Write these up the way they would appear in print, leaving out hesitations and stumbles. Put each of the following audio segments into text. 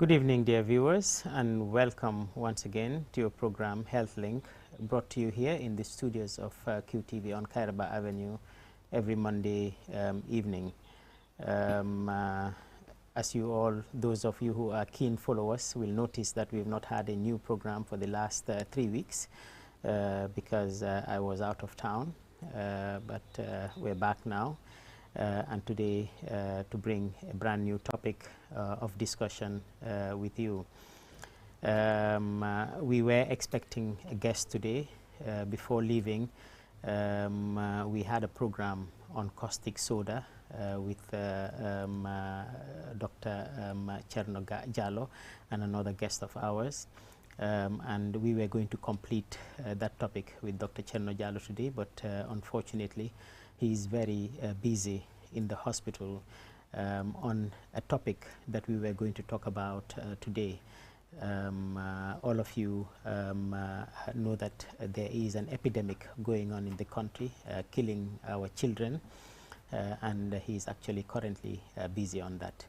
Good evening, dear viewers, and welcome once again to your program Health Link, brought to you here in the studios of QTV on Kairaba Avenue every Monday evening. As you all, those of you who are keen followers, will notice that we have not had a new program for the last 3 weeks because I was out of town, but we're back now. And today to bring a brand new topic of discussion with you. We were expecting a guest today. Before leaving, we had a program on caustic soda with Dr. Cherno Jallow and another guest of ours. And we were going to complete that topic with Dr. Cherno Jallow today, but unfortunately, he is very busy in the hospital on a topic that we were going to talk about today. All of you know that there is an epidemic going on in the country, killing our children, and he is actually currently busy on that.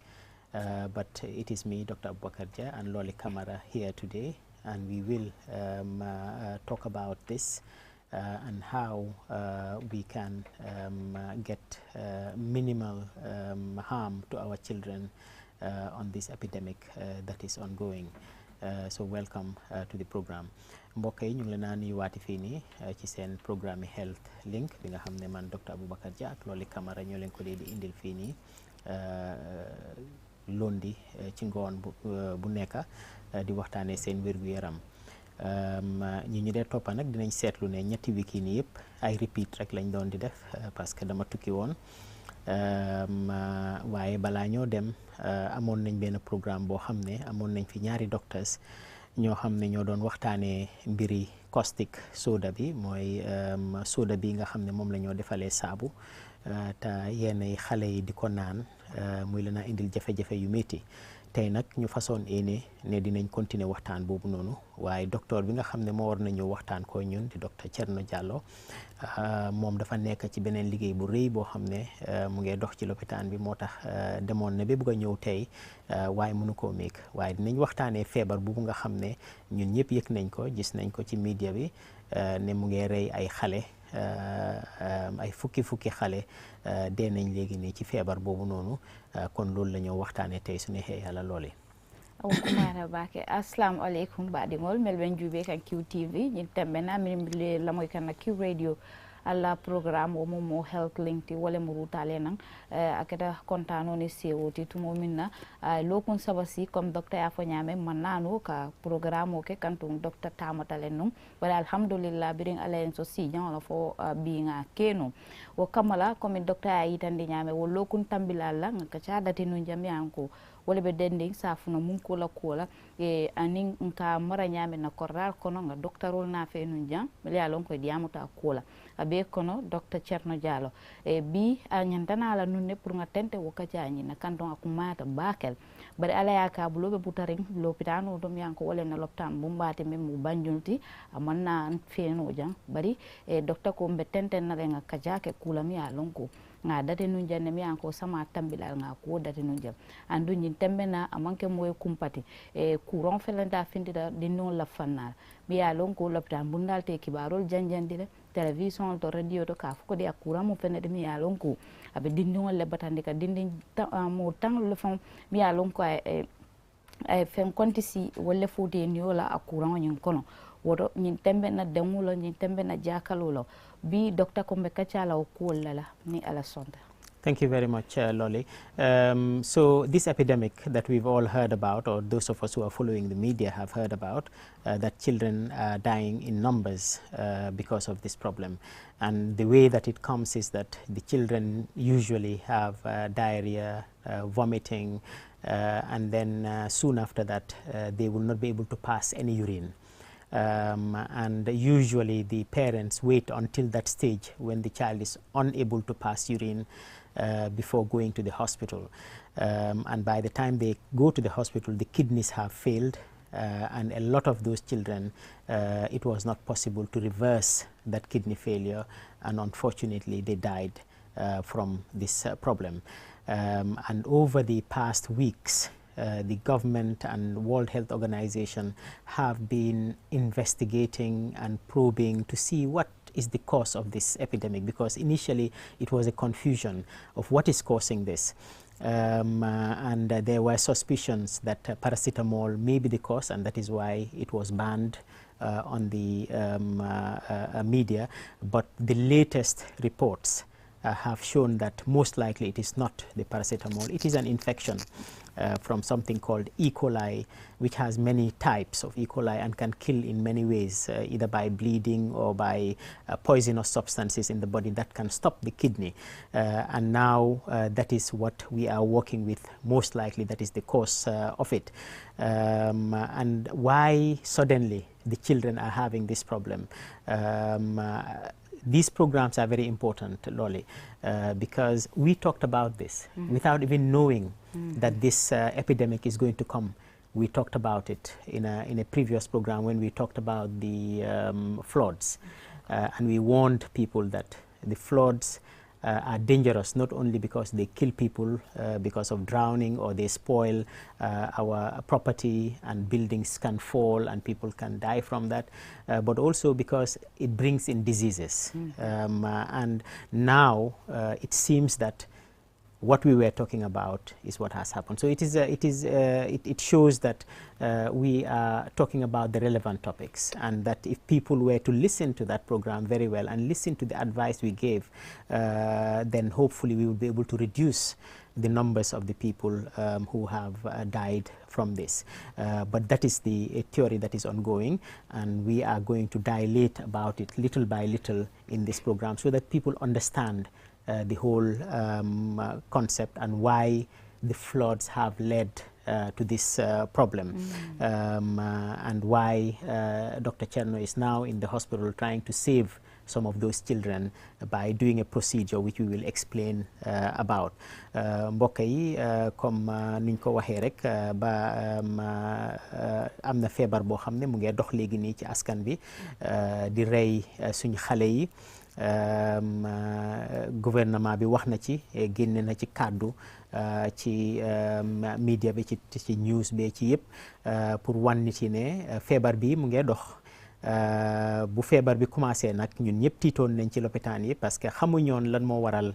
But it is me, Dr. Abubakar Jah, and Loli Kamara here today, and we will talk about this. And how we can get minimal harm to our children on this epidemic that is ongoing. So welcome to the program. mbokk yi ñu ngi leen a nuyuwaati fii nii ci seen programme Health Link bi nga xam ne man Dr. Abubakar Jah ak Loli Kamara ñoo leen ko di indil fii nii lundi ci ngoon bu nekk di waxtaanee seen wér-gu-yaram. ñu dee toppa nag dinañ seetlu ne ñetti wiki nii yëpp ay repeat rek lañ doon di def parce que dama tukki woon waaye balaa ñoo dem amoon nañ benn programme boo xam ne amoon nañ fi ñaari docteurs ñoo xam ne ñoo doon waxtaanee mbiri caustic soda bi mooy soda bi nga xam ne moom la ñoo defalee saabu te yenn xale yi di ko naan muy leen a indil jafe-jafe yu métti. tey nag ñu façon ne dinañ continuer waxtaan boobu noonu waaye docteur bi nga xam ne moo war na ñëw waxtaan ko ñun di docteur Cherno Jallow moom dafa nekk ci beneen liggéey bu rëy boo xam ne mu ngi dox ci lopitaan bi moo tax demoon na ba bëgg a ñëw tey waaye mënu koo meek waaye dinañ waxtaanee feebar boobu nga xam ne ñun ñëpp yëg nañ ko gis nañ ko ci media bi ne mu ngi rey ay xale ay fukki xale dee nañ léegi nii ci feebar boobu noonu kon loolu la ñoo waxtaanee tey su neexee yàlla loole kumara bake assalamu alaikum baɗigol melɓen juuɓe kan QTV ñin temɓe na min lamoy kan Q radio alla programme o mo Health Link ti wala mo rutale nan akata kontano ni sewoti tumo minna lokun sabasi comme docteur ya fanyame manano ka programme o ke kantum docteur tamatale num wala alhamdulillah birin alayen so si jan fo binga keno wo kamala comme docteur ya yitande nyame wo lokun tambilala ngaka cadati no jamianko wala be dending safuna mun kola e anin nka mara nyame na korral kono nga doctorol na fe nun jan mele alon ko diamuta kola abe kono Dr. Cherno Jallow bi anyantana la nunne pour nga tente wo kajani na kanton akumata bakel bari ala yaka bulobe butaring lopitano dum yanko wala na lopitan bumbati mem mu banjulti amanna feno jan bari docteur ko mbe tente na nga kajake kula mi alon ko nga date nun janne mi anko sama tambilal nga ko date nun jam andu nyin tembe na amanke moy kumpati courant felanta findida dinnon la fanna mi ya lon ko lopitan bundal te kibarol janjandire television to radio to ka ko de courant mo fenede mi ya lon ko abe dinnon le batande ka dindin mo tang le fon mi ya lon ko ay fen kontisi wala fodi ni wala a courant nyin kono wodo nyin tembe na demulo nyin tembe na jakalulo bi docteur kombe kachala o kullala ni ala sonda. Thank you very much, Loli. So this epidemic that we've all heard about, or those of us who are following the media have heard about, that children are dying in numbers because of this problem. And the way that it comes is that the children usually have diarrhea, vomiting, and then soon after that they will not be able to pass any urine. And usually the parents wait until that stage when the child is unable to pass urine before going to the hospital. And by the time they go to the hospital, the kidneys have failed, and a lot of those children, it was not possible to reverse that kidney failure, and unfortunately they died from this problem. And over the past weeks, the government and World Health Organization have been investigating and probing to see what is the cause of this epidemic, because initially it was a confusion of what is causing this. And there were suspicions that paracetamol may be the cause, and that is why it was banned on the media. But the latest reports have shown that most likely it is not the paracetamol. It is an infection from something called E. coli, which has many types of E. coli and can kill in many ways, either by bleeding or by poisonous substances in the body that can stop the kidney. And now that is what we are working with. Most likely that is the cause of it. And why suddenly the children are having this problem? These programs are very important, Lolly, because we talked about this without even knowing that this epidemic is going to come. We talked about it in a previous program when we talked about the floods, and we warned people that the floods are dangerous, not only because they kill people because of drowning, or they spoil our property and buildings can fall and people can die from that, but also because it brings in diseases. And now it seems that what we were talking about is what has happened. So it shows that we are talking about the relevant topics, and that if people were to listen to that program very well and listen to the advice we gave, then hopefully we will be able to reduce the numbers of the people who have died from this. But that is the theory that is ongoing, and we are going to dilate about it little by little in this program so that people understand the whole concept and why the floods have led to this problem, and why Dr. Cherno is now in the hospital trying to save some of those children by doing a procedure which we will explain about. Mbokk yi comme niñ ko waxee rek ba am na feebar boo xam ne mu ngi dox léegi nii ci askan bi di rey suñu xale yi. Gouvernement bi wax na ci, génne na ci kàddu ci media bi, ci news bi, ci yëpp pour wan nit yi ne feebar bi mu ngi dox. Bu feebar bi commencé nag ñun ñëpp tiitoon nañ ci lopitaan yi parce que xamuñoon lan moo waral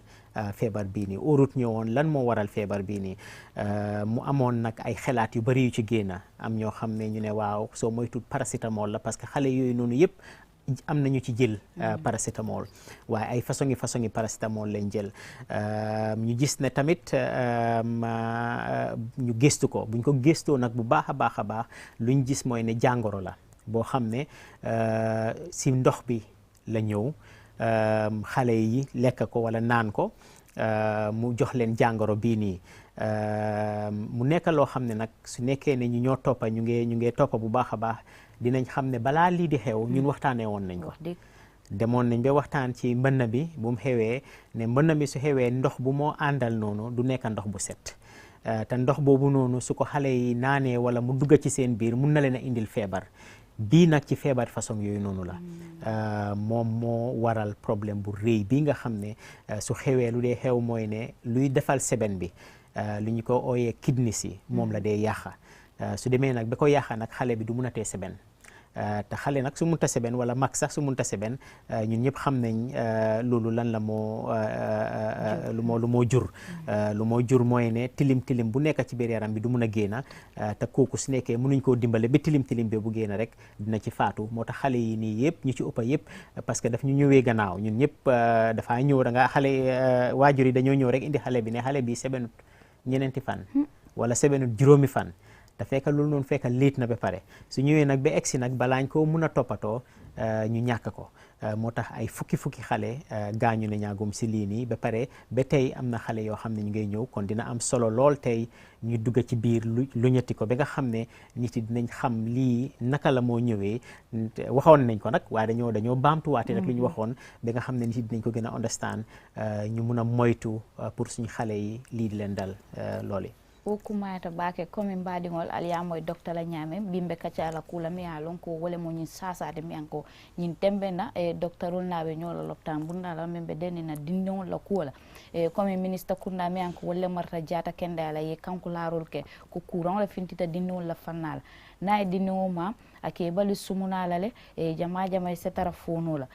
feebar bii nii, óorut ñëwoon lan moo waral feebar bii nii. Mu amoon nag ay xalaat yu bari yu ci génn, am ñoo xam ne ñu ne waaw soo moytu paracétamol la parce que xale yooyu noonu yëpp am nañu ci jël paracétamol, waaye ay façon paracétamol lañ jël. ñu gis ne tamit ñu gëstu ko, buñ ko gëstoo nag bu baax a baax luñ gis mooy ne jàngoro la boo xam ne si ndox bi la ñëw, xale yi lekk ko wala naan ko, mu jox leen jàngoro bii nii. Mu nekk loo xam ne nag su nekkee ne ñu ñoo toppa ñu ngi toppa bu baax a baax, dinañ xam ne balaa lii di xew ñun waxtaanee woon nañ ko. Demoon nañ ba waxtaan ci mbënn bi bu mu xewee, ne mbënn bi su xewee ndox bu moo àndal noonu du nekk ndox bu set, te ndox boobu noonu su ko xale yi naanee wala mu dugg ci seen biir mun na leen a indil feebar. Bii nag ci feebar façon yooyu noonu la, moom moo waral problème bu rëy bii nga xam ne su xewee lu dee xew mooy ne luy defal seben bi, lu ñu ko ooyee kidney si, moom la dee yàqa. Su demee nag ba ko yàqa nag xale bi du mun a tee seben. te xale nag su munta seben wala mag sax su munta seben ñun ñëpp xam nañ loolu lan la lu moo jur. Lu moo jur mooy ne tilim bu nekk ci biir yaram bi du mun a génn, te kooku su nekkee mënuñ koo dimbale ba tilim bi bu génn rek dina ci faatu. Moo tax xale yi nii yëpp ñu ci ëppa yëpp parce que daf ñu ñëwee gannaaw, ñun ñëpp dafaa ñëw da nga xale waajur yi dañoo ñëw rek indi xale bi ne xale bi sebenut ñeneenti fan wala sebenut juróomi fan. te fekk loolu noonu fekk liit na ba pare su ñëwee nag ba egsi nag balaañ ko mun a toppatoo ñu ñàkk ko. Moo tax ay fukki xale gaañu ne ñaagum si lii nii ba pare ba tey am na xale yoo xam ne ñu ngay ñëw, kon dina am solo lool tey ñu dugg ci biir lu ñetti ko ba nga xam ne nit yi dinañ xam lii naka la moo ñëwee. Waxoon nañ ko nag waaye dañoo baamtuwaate nag lu ñu waxoon ba nga xam ne nit yi dinañ ko gën a understand, ñu mun a moytu pour suñu xale yi lii di leen dal looli. o kumayata bake comme mbadiŋol aliyamoye docteur la ñaame bimbe kacala kula mi ya lon ko wole mo ñin sasade mi anko ñin tembe na e docteurol naɓe ñoola loptan bundala min ɓe denina dindiŋol la kuwola e comme ministre kunda mi anko wolle marta jata kende ala ye kanko larol ke ko courant la fintita dindiŋol la fannala na e dindiŋo ma ake bali sumunala le e jama e setara fonola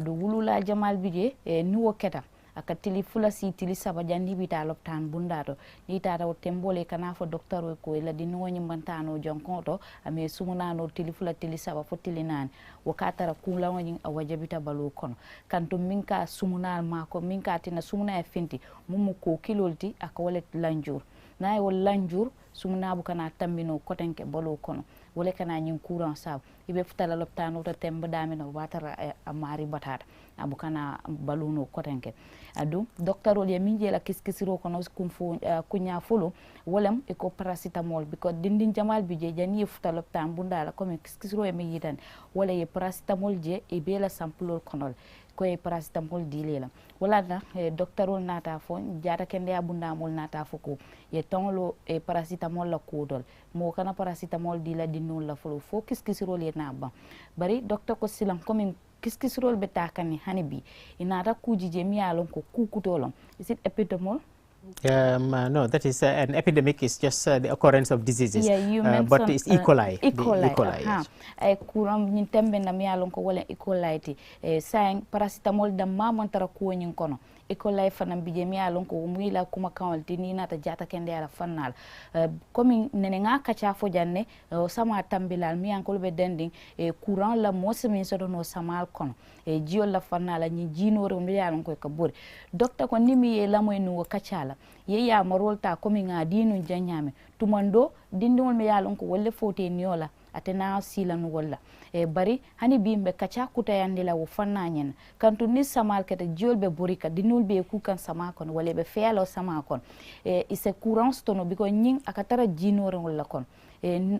do wulula jamal bije e nuwo keta aka tili fula si tili saba jandi bita loptan bundato ni tata o tembole kana fo docteur ko la di no nyimantano jonkoto ame sumunano tili fula tili saba fo tili nani wakatara kula woni awajabita balu kono kanto minka sumunal mako minka tina sumuna e finti mumu ko kilolti aka wala lanjur na wol lanjur sumuna bu kana tambino kotenke balu kono wala kana nyin courant sab ibe futala loptano to tembe damino watara amari batata abu kana baluno kotenke adu docteur ol yaminje la kiskisiro kono kumfu kunya fulu wolam e ko paracetamol because dindin jamal bije jani futa loptan bundala comme kiskisiro e mi yitan wala ye paracetamol je e bela sample konol ko e paracetamol dilela wala na docteur ol nata fo jata kende abundamol nata fo ko ye tonlo e paracetamol la kodol mo kana paracetamol dila dinol la fo kiskisiro le naba bari docteur ko silam comme kiskisirol be takani hani bi inata kujije mi alon ko kukutolon is it epidemiol no, that is an epidemic is just the occurrence of diseases. Yeah, you but it's E. coli. E. coli. E. coli yes. Kuram nyin tembe na mi alon ko wala E. coli ti saying paracetamol da mamantara ko nyin kono E. coli fanam bije mi alon ko muila kuma kawalti ni nata jata kende ala fannal comme nene nga kacha fo janne sama tambilal mi ankol be dending courant la mosmin sodo no samal kono jiol la fannala ni jinore mi alon ko ka bori docteur ko nimi ye lamoy no kachala ye ya marolta comme nga dinu janyame tumando dindol mi alon ko wolle fote nyola atena silan walla bari hani bimbe kacha kutayande la wo fannanyen kantu ni samal kete jolbe borika dinul be ku kan sama kon wala be feelo sama kon ise courance tono biko nyin akatara jinore walla kon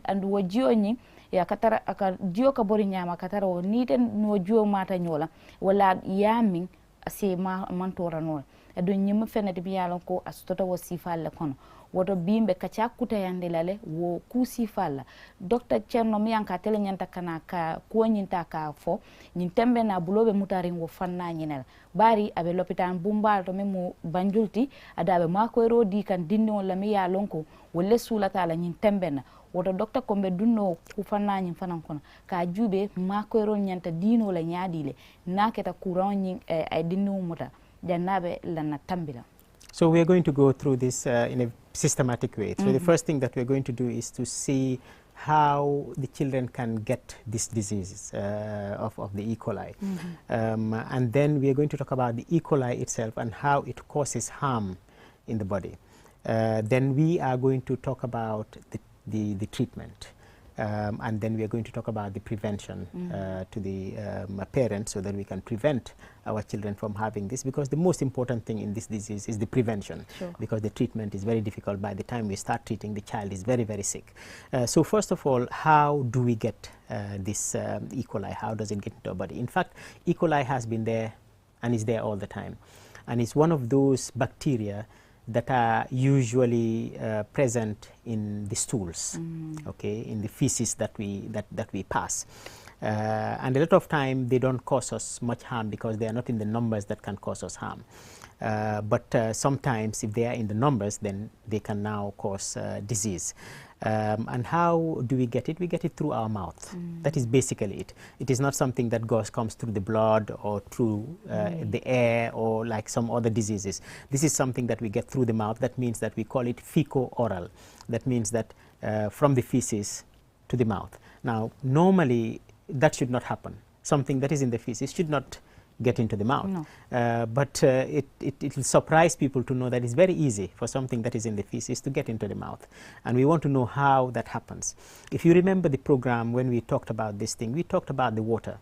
andu wo jio nyin akatara aka jio ka bori nyama akatara wo niten no jio mata nyola wala yamin ase ma mantora no edo nyim fenede biyalon ko astota wo sifalle kono woto bimbe kacha kutayande lale wo kusi falla docteur Cherno mi anka tele nyanta kana ka ko nyinta ka fo nyin tembe na bulobe mutarin wo fanna nyinel bari abe l'hôpital bumbal to memo banjulti adabe mako rodi kan dindi wala mi ya lonko wolle sulata la nyin tembe na woto docteur ko be dunno ku fanna nyin fanan kono ka jube mako ro nyanta dino la nyaadile naketa courant nyin ay dindi muta jannabe lana tambila. So we are going to go through this in a systematic way. So the first thing that we're going to do is to see how the children can get these diseases of the E. coli. And then we are going to talk about the E. coli itself and how it causes harm in the body. Then we are going to talk about the treatment. And then we are going to talk about the prevention to the parents so that we can prevent our children from having this, because the most important thing in this disease is the prevention. Sure. Because the treatment is very difficult. By the time we start treating, the child is very, very sick. So first of all, how do we get this E. coli? How does it get into our body? In fact, E. coli has been there and is there all the time. And it's one of those bacteria that are usually present in the stools, okay, in the feces that we pass, and a lot of time they don't cause us much harm because they are not in the numbers that can cause us harm. But sometimes if they are in the numbers, then they can now cause disease. And how do we get it? We get it through our mouth. That is basically it. It is not something that comes through the blood or through the air or like some other diseases. This is something that we get through the mouth. That means that we call it fecal-oral. That means that from the feces to the mouth. Now, normally that should not happen. Something that is in the feces should not get into the mouth. No. But it will surprise people to know that it's very easy for something that is in the feces to get into the mouth. And we want to know how that happens. If you remember the program when we talked about this thing, we talked about the water,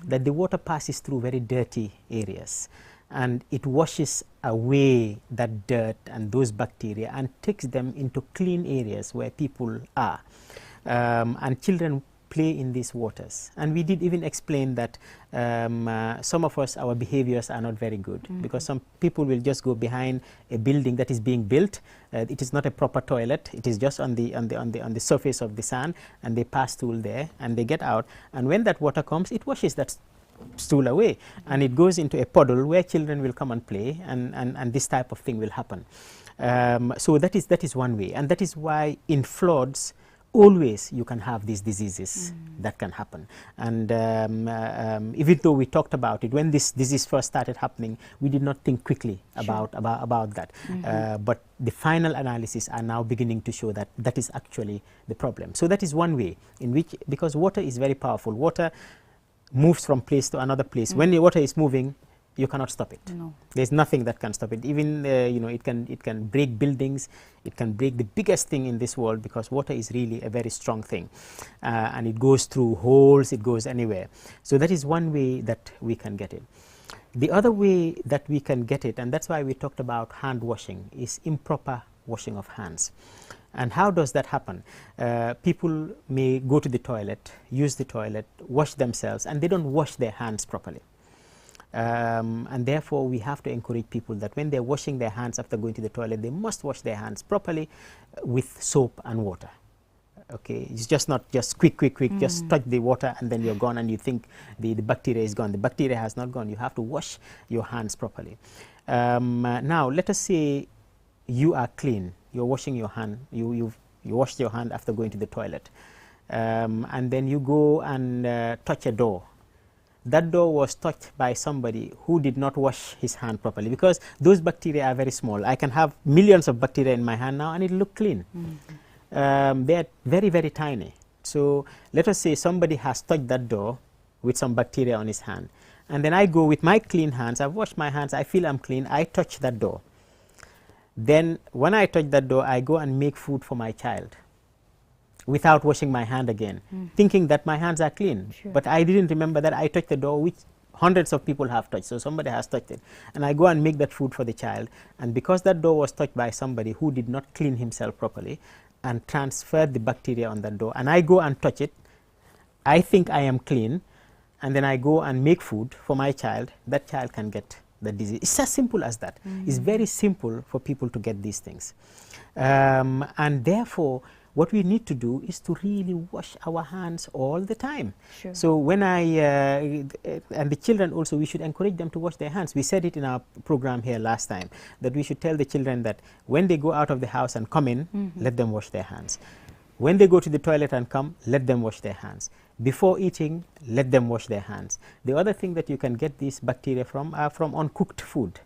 that the water passes through very dirty areas and it washes away that dirt and those bacteria and takes them into clean areas where people are. And children play in these waters. And we did even explain that some of us, our behaviors are not very good, because some people will just go behind a building that is being built. It is not a proper toilet. It is just on the surface of the sand, and they pass stool there and they get out. And when that water comes, it washes that stool away, and it goes into a puddle where children will come and play, and this type of thing will happen. So that is one way, and that is why in floods always you can have these diseases that can happen. And even though we talked about it when this disease first started happening, we did not think quickly about that. But the final analysis are now beginning to show that that is actually the problem. So that is one way in which, because water is very powerful, water moves from place to another place. When the water is moving, you cannot stop it. No. There's nothing that can stop it. Even you know, it can break buildings. It can break the biggest thing in this world, because water is really a very strong thing, and it goes through holes. It goes anywhere. So that is one way that we can get it. The other way that we can get it, and that's why we talked about hand washing, is improper washing of hands. And how does that happen? People may go to the toilet, use the toilet, wash themselves, and they don't wash their hands properly. And therefore, we have to encourage people that when they're washing their hands after going to the toilet, they must wash their hands properly with soap and water. Okay, it's just not just quick, just touch the water and then you're gone, and you think the bacteria is gone. The bacteria has not gone. You have to wash your hands properly. Now, let us say you are clean. You're washing your hand. You washed your hand after going to the toilet, and then you go and touch a door. That door was touched by somebody who did not wash his hand properly, because those bacteria are very small. I can have millions of bacteria in my hand now and it look clean. They are very, very tiny. So let us say somebody has touched that door with some bacteria on his hand, and then I go with my clean hands. I've washed my hands. I feel I'm clean. I touch that door. Then when I touch that door, I go and make food for my child without washing my hand again, thinking that my hands are clean. Sure. But I didn't remember that I touched the door which hundreds of people have touched. So somebody has touched it. And I go and make that food for the child. And because that door was touched by somebody who did not clean himself properly and transferred the bacteria on that door, and I go and touch it, I think I am clean, and then I go and make food for my child, that child can get the disease. It's as simple as that. It's very simple for people to get these things. And therefore, what we need to do is to really wash our hands all the time. Sure. So when and the children also, we should encourage them to wash their hands. We said it in our program here last time, that we should tell the children that when they go out of the house and come in, let them wash their hands. When they go to the toilet and come, let them wash their hands. Before eating, let them wash their hands. The other thing that you can get these bacteria from are from uncooked food,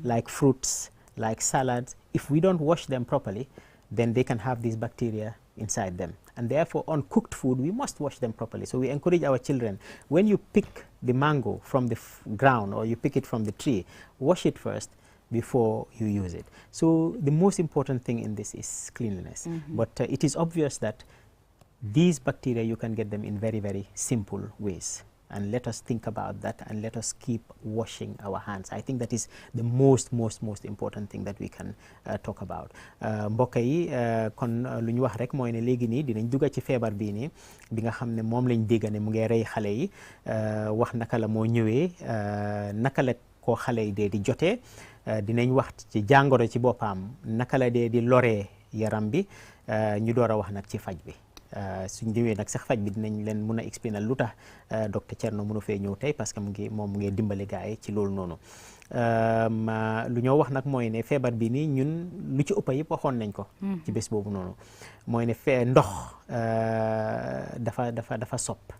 like fruits, like salads. If we don't wash them properly, then they can have these bacteria inside them. And therefore, uncooked food, we must wash them properly. So we encourage our children, when you pick the mango from the ground or you pick it from the tree, wash it first before you use it. So the most important thing in this is cleanliness. But it is obvious that these bacteria, you can get them in very, very simple ways. And let us think about that, and let us keep washing our hands. I think that is the most important thing that we can talk about. Mbokk yi kon lu ñu wax rek mooy ne léegi nii dinañ dugg ci feebar bii nii bi nga xam ne moom lañ dégg ne mu ngi rey xale yi, wax naka la moo ñëwee, naka la ko xale yi dee di jotee, dinañ wax ci jàngoro ci boppam naka la dee di loree yaram bi, ñu door a wax nag ci faj bi. suñ ñëwee nag sax faj bi dinañ leen mun a expliquer lu tax docteur Thierno mënu fee ñëw tey, parce que mu ngi dimbali gars yi ci loolu noonu. lu ñoo wax nag mooy ne feebar bi nii ñun lu ci ëpp yëpp waxoon nañ ko ci bés boobu noonu, mooy ne ndox dafa sopp.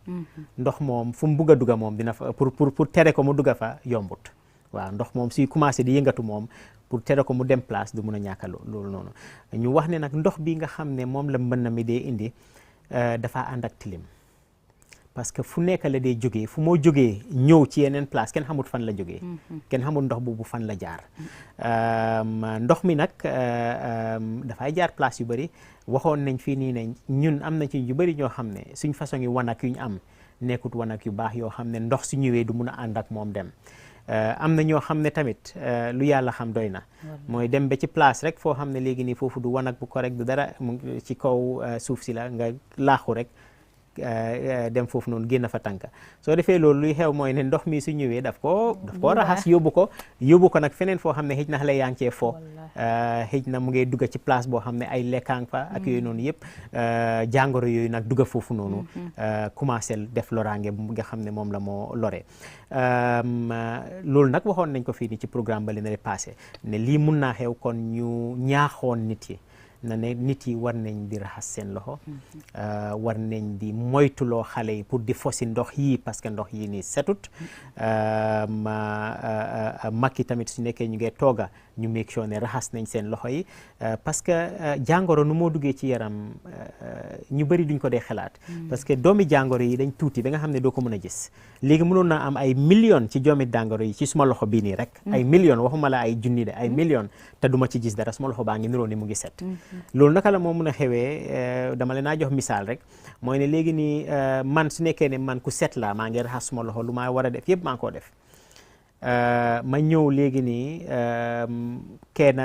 Ndox moom fu mu bugg a dugga moom dina fa pour tere ko mu dugga fa yombut. waaw ndox moom suy commencé di yëngatu moom pour tere ko mu dem place du mun a ñàkk loolu noonu. ñu wax ne nag ndox bi nga xam ne moom la mbënn mi dee indi dafa ànd ak tilim, parce que fu nekk la dee jógee, fu moo jógee ñëw ci yeneen place kenn xamut fan la jógee, kenn xamut ndox boobu fan la jaar. ndox mi nag dafay jaar place yu bëri. waxoon nañ fii nii ne ñun am na ci yu bëri ñoo xam ne suñ façon yi wanak yu ñu am nekkut wanak yu baax yoo xam ne ndox su ñëwee du mun a ànd ak moom dem. am na ñoo xam ne tamit lu yàlla xam doy na, mooy dem ba ci place rek foo xam ne léegi nii foofu du wanak bu correct du dara, mu ci kaw suuf si la nga laaxu rek dem foofu noonu génn fa tànka soo defee loolu luy xew mooy ne ndox mi su ñëwee daf koo raxas yóbbu ko nag feneen foo xam ne xëj na xale yaa ngi cee fo xëj na mu ngay dugga ci place boo xam ne ay lekkaang fa ak yooyu noonu yëpp jàngoro yooyu nag dugga foofu noonu commencé def loraange nga xam ne moom la moo lore loolu nag waxoon nañ ko fii nii ci programme ba li na passé ne lii mun naa xew kon ñu ñaaxoon nit yi na ne nit yi war nañ di raxas seen loxo war nañ di moytuloo xale yi pour di fosi ndox yi parce que ndox yi nii setut mag yi tamit su nekkee ñu ngee tooga ñu make sure ne raxas nañ seen loxo yi parce que jàngoro nu moo duggee ci yaram ñu bëri duñ ko dee xalaat parce que doomi jàngoro yi dañ tuuti ba nga xam ne doo ko mën a gis léegi mënoon naa am ay millions ci doomi jàngoro yi ci suma loxo bii nii rek ay millions waxuma la ay junni de ay millions te duma ci gis dara suma loxo baa ngi niroo ni mu ngi set loolu naka la moo mën a xewee dama leen naa jox misaal rek mooy ne léegi nii man su nekkee ne man ku set laa maa ngi raxas suma loxo lu ma war a def yëpp maa ngi koo def ma ñëw léegi nii kenn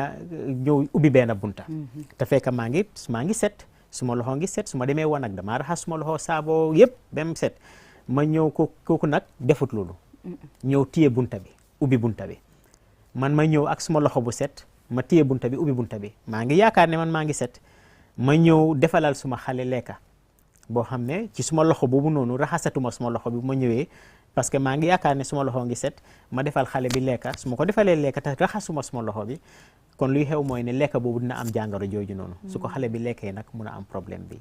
ñëw ubbi benn bunta te fekk maa ngi set suma loxo ngi set su ma demee wanag damaa raxas suma loxo saaboo yëpp ba mu set ma ñëw kooku nag defut loolu ñëw téye bunta bi ubbi bunta bi man ma ñëw ak suma loxo bu set ma téye bunta bi ubbi bunta bi maa ngi yaakaar ne man maa ngi set ma ñëw defalal suma xale lekka boo xam ne ci suma loxo boobu noonu raxasatuma suma loxo bi bu ma ñëwee parce que maa ngi yaakaar ne suma loxo ngi set ma defal xale bi lekka su ma ko defalee lekka te raxasuma suma loxo bi kon luy xew mooy ne lekka boobu dina am jàngoro jooju noonu su ko xale bi lekkee nag mun a am problème bi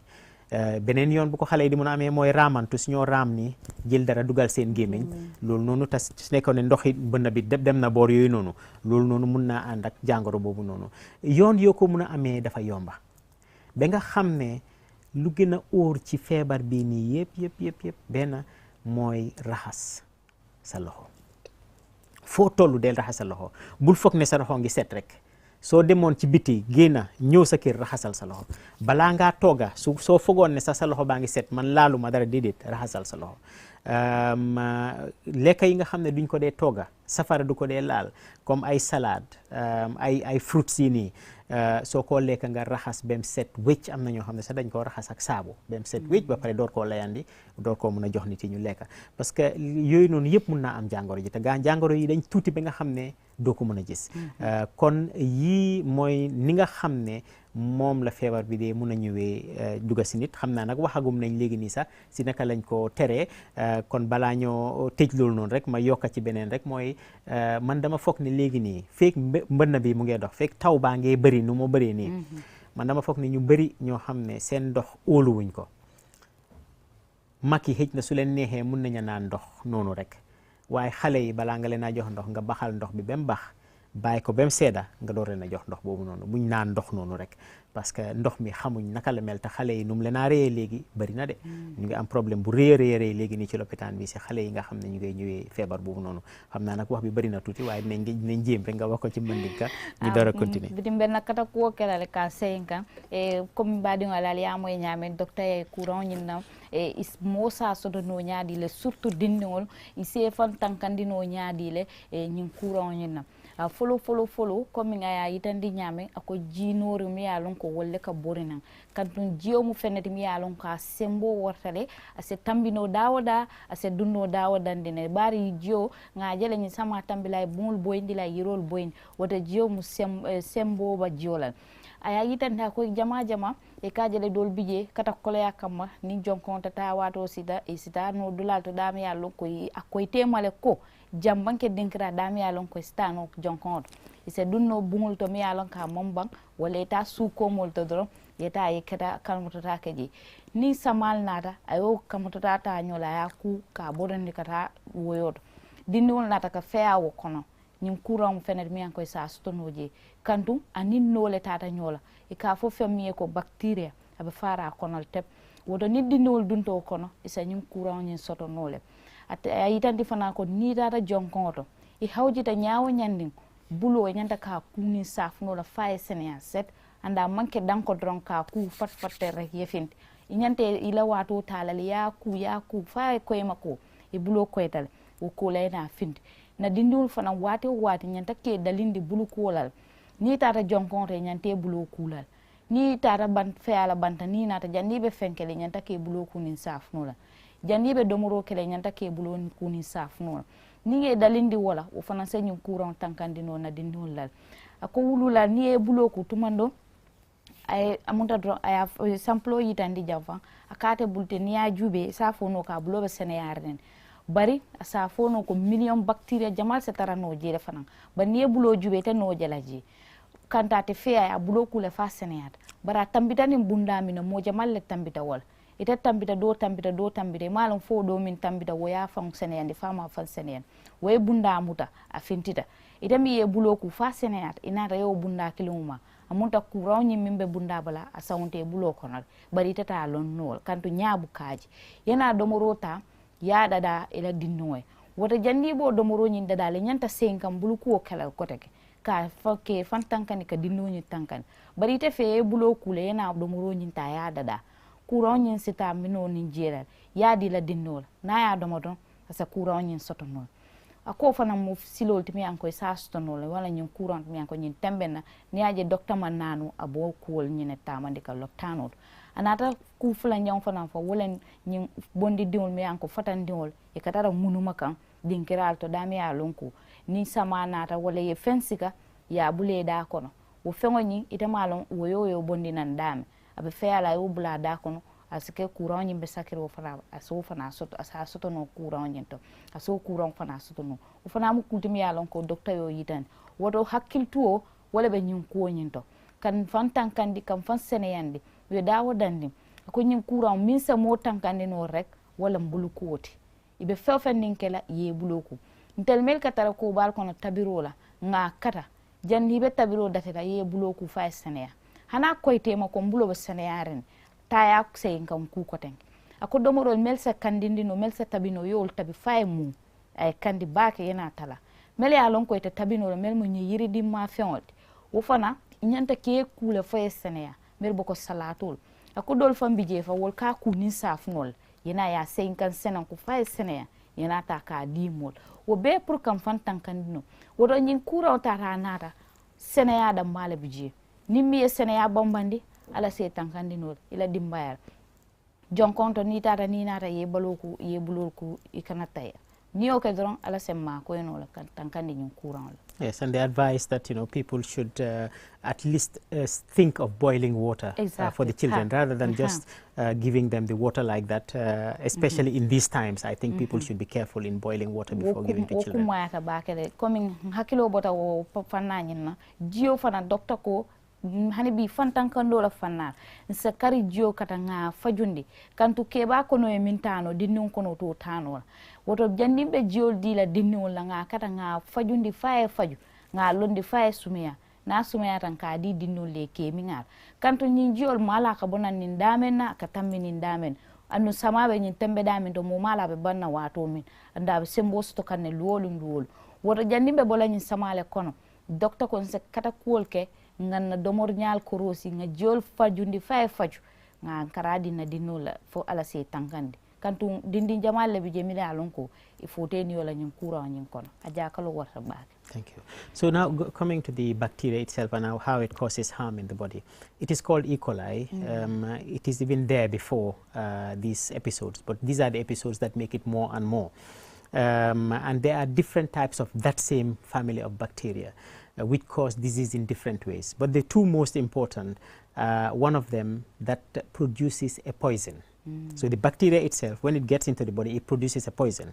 beneen yoon bu ko xale yi di mun a amee mooy raamantu su ñoo raam ni jël dara dugal seen gémmiñ loolu noonu te su nekkoon ne ndoxi bënn bi dem na boor yooyu noonu loolu noonu mun naa ànd ak jàngoro boobu noonu yoon yoo ko mun a amee dafa yomba ba nga xam ne lu gën a óor ci feebar bii nii yëpp benn mooy raxas sa loxo foo tollu del raxas sa loxo bul foog ne sa loxo ngi set rek soo demoon ci biti génna ñëw sa kër raxasal sa loxo balaa ngaa tooga soo fogoon ne sa loxo baa ngi set man laaluma dara déedéet raxasal sa loxo lekka yi nga xam ne duñ ko dee tooga safara du ko dee laal comme ay salade ay fruits yi nii soo ko lekka nga raxas bem set wécc am na ñoo xam ne sax dañ koo raxas ak saabu bem set wécc ba pare door koo layandi door koo mun a jox nit yi ñu lekka parce que yooyu noonu yëpp mun naa am jàngoro ji te jàngoro yi dañ tuuti ba nga xam ne doo ko mën a gis kon yii mooy ni nga xam ne moom la feebar bi dee mun a ñëwee dugga si nit xam naa nag waxagum nañ léegi nii sax si naka lañ ko teree kon balaa ñoo tëj loolu noonu rek ma yokka ci beneen rek mooy man dama foog ne léegi nii feek mbënn bi mu ngee dox feek taw baa ngee bëri nu mu bëree nii man dama foog ne ñu bëri ñoo xam ne seen ndox óoluwuñ ko mag yi xëj na su leen neexee mun nañu naan ndox noonu rek waaye xale yi balaa nga leen a jox ndox nga baxal ndox bi ba mu bax bàyyi ko ba mu seeda nga door leen a jox ndox boobu noonu buñ naan ndox noonu rek parce que ndox mi xamuñ naka la mel te xale yi nu mu leen a réyee léegi bëri na de ñu ngi am problème bu rëy rëy léegi nii ci lopitaan bi si xale yi nga xam ne ñu ngay ñëwee feebar boobu noonu xam naa nag wax bi bëri na tuuti waaye dinañ jéem rek nga wax ko ci mandinka ñu door a continuer bitim benn kata kuwo kelale ka seyin kan comme mbaɗiŋo alal yamoye ñaamen docteur e courant ñinna mo sa soto no ñaadile surtout dindiŋol i seefan tankandino ñaadile ñin courant ñinna folo comme nga ya yitandi ñame ako jinori mi yalon ko wolle ka borinan kantun jiyo mu fenati mi yalon ka sembo wortale ase tambino dawoda ase dunno dawodandine bari jiyo nga jele ni sama tambila bungul boyndi la yirol boyndi wata jiyo mu sembo ba jiolan aya yitanda ko jama e kajele dol bije kata koleya kamma ni jonkonta ta wato sita e sita no dulal to dami yalon ko akoy temale ko jambanke dinkira dami yalon ko stano jonkonto ise dunno bungul to mi yalon ka momban wala ta suko mol to dro yeta yekata kalmotota keji ni samal nata ayo kamotota ta nyola ya ku ka bodandi kata woyoto dindiwol nata ka feya wo kono ñim courant mu fenet mi yankoy sa stonoje kantu anin nole tata nyola e ka fo femmiye ko bacteria abe fara konol tep woto ni dindiwol dunto kono isa ñim courant ñin soto nole ate ayitandi fana ko ni tata jonkoto e hawjita nyaawo nyandin bulo nyanta ka kuni safno la faye senia set anda manke danko dron ka ku fatfatte rek yefint nyante ila wato talal ya ku faye koy mako e bulo koytal o ko layna findi na dindiwol fana wati nyanta ke dalindi bulu kolal ni tata jonkonto nyante bulo kulal ni tara ban feala banta ni nata jannibe fenkele nyanta ke bulo kunin safnola jannibe domoro kele nyanta ke bulo kunin safnola ni e dalindi wala o fana senyu courant tankandi no na dindol lal ako wulula ni e bulo ku tumando ay amunta dro ay samplo yitandi java akate bulte ni ya jube safono ka bulo be sene yarden bari safono ko million bacteria jamal se tara no jere fanan ba ni e bulo jube te no jelaji kantate feya ya bulo kule fa seneyat bara tambita ni bunda mina mo jamal le tambita wal ita tambita do malum fo do min tambita wo ya fam seneyande fama fan seneyan way bunda muta a fintita ita mi ye bulo ku fa seneyat inata yo bunda kiluma amunta courant nyi mimbe bunda bala a sawnte bulo konal bari tata lon nol kanto nyaabu kaaji yana domorota ya dada ila dinnoy wota jandi bo domoro nyi dada le nyanta senkam bulu ko kala koteke ka fake fan tankani ka dinnoñi tankani bari te fe bulo kule yana domoro nyi ta ya dada courant nyi sita mino ni jeral ya di la dinnola na ya domodon asa courant nyi sotono ako fana mo silol timi an koy sa sotono wala nyi courant mi an ko nyi tembena ni aje docteur man nanu abo kuol nyi ne tamandi ka loptano anata ku fula nyong fana fa wolen nyi bondi diwol mi an ko fatan diwol e katara munuma kan dinkiral to dami ya lonko ni sama nata wala ye fensika ya bule da kono wo fengo nyi ite malon wo yo bondi nan dame abe feala yo bula da kono asike courant nyi be sakiro fana aso fana soto asa soto no courant nyi to aso courant fana soto no wo fana mu kultimi ya lonko docteur yo yitan wodo hakkiltuo wala be nyin ko nyi to kan fan tankandi kan fan seneyandi we dawo dandi ko nyin courant min sa mo tankandi no rek wala mbulu koti ibe fewfen ninkela ye buloku ntel mel katara ko bal kono tabirola nga kata janni be tabiro dateta ye buloku fa seneya hana koyte ma ko bulo be seneyaren taya sey ngam ku koten ako domoro mel sa kandindi no mel sa tabino yol tabi fay mu ay kandi baake yana tala mel ya lon koyte tabino mel mu nyi yiri di ma fewot wo fana nyanta ke kule fa seneya mel boko salatul ako dol fam bije fa wol ka ku ni safnol yana ya sey kan senan ku fa seneya yana ta ka dimol wo be pour kam fan tankandino wodo nyin kura ta nata seneya da mala bije nimmi seneya bombandi ala se tankandino ila dimbayar jonkonto ni tata ni nata ye baloku ye bulolku ikanata ya ni o kedron ala semma ko eno la tankandi nyin kura. Yes, and the advice that people should at least think of boiling water for the children rather than just giving them the water like that. Especially in these times, I think people should be careful in boiling water before giving to children. Coming hakilo bota wo fananyina jio fana doctor ko hani bi fantan kando la fanna nsa kari jio katanga fajundi kantu keba kono e mintano dinnon kono to tano woto jandimbe jio dila dinnon la nga katanga fajundi faye faju nga londi faye sumiya na sumiya tan ka di dinnon le kemi ngal kantu nyi jiol mala ka bonan nin damen na ka tammi nin damen anu samabe nyin tembe damen to mo mala be banna wato min anda be sembo sto kanne luwolu woto jandimbe bola nyin samale kono docteur kon se kata kuolke nganna domor nyal korosi nga jol fajundi fay faju nga karadi na dinula fo ala se tankandi kantu dindi jamal le bije mila alonko ifote ni wala nyin kura nyin kono aja kalo warta baake. Thank you. So now coming to the bacteria itself and how it causes harm in the body. It is called E. coli. It is even there before these episodes, but these are the episodes that make it more and more. And there are different types of that same family of bacteria which cause disease in different ways. But the two most important, one of them that produces a poison. So the bacteria itself, when it gets into the body, it produces a poison.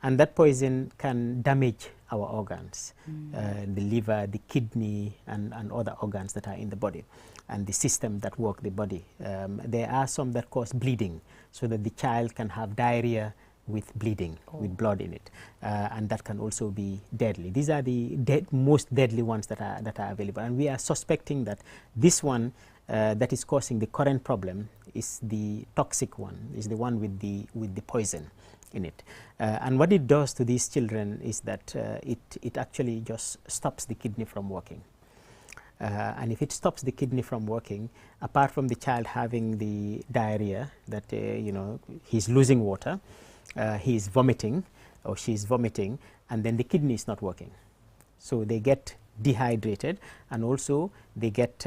And that poison can damage our organs, the liver, the kidney, and other organs that are in the body, and the system that work the body. There are some that cause bleeding, so that the child can have diarrhea with bleeding, with blood in it, and that can also be deadly. These are the most deadly ones that are available, and we are suspecting that this one that is causing the current problem is the toxic one, is the one with the poison in it. And what it does to these children is that it actually just stops the kidney from working. And if it stops the kidney from working, apart from the child having the diarrhea, that he's losing water, he is vomiting or she is vomiting, and then the kidney is not working. So they get dehydrated, and also they get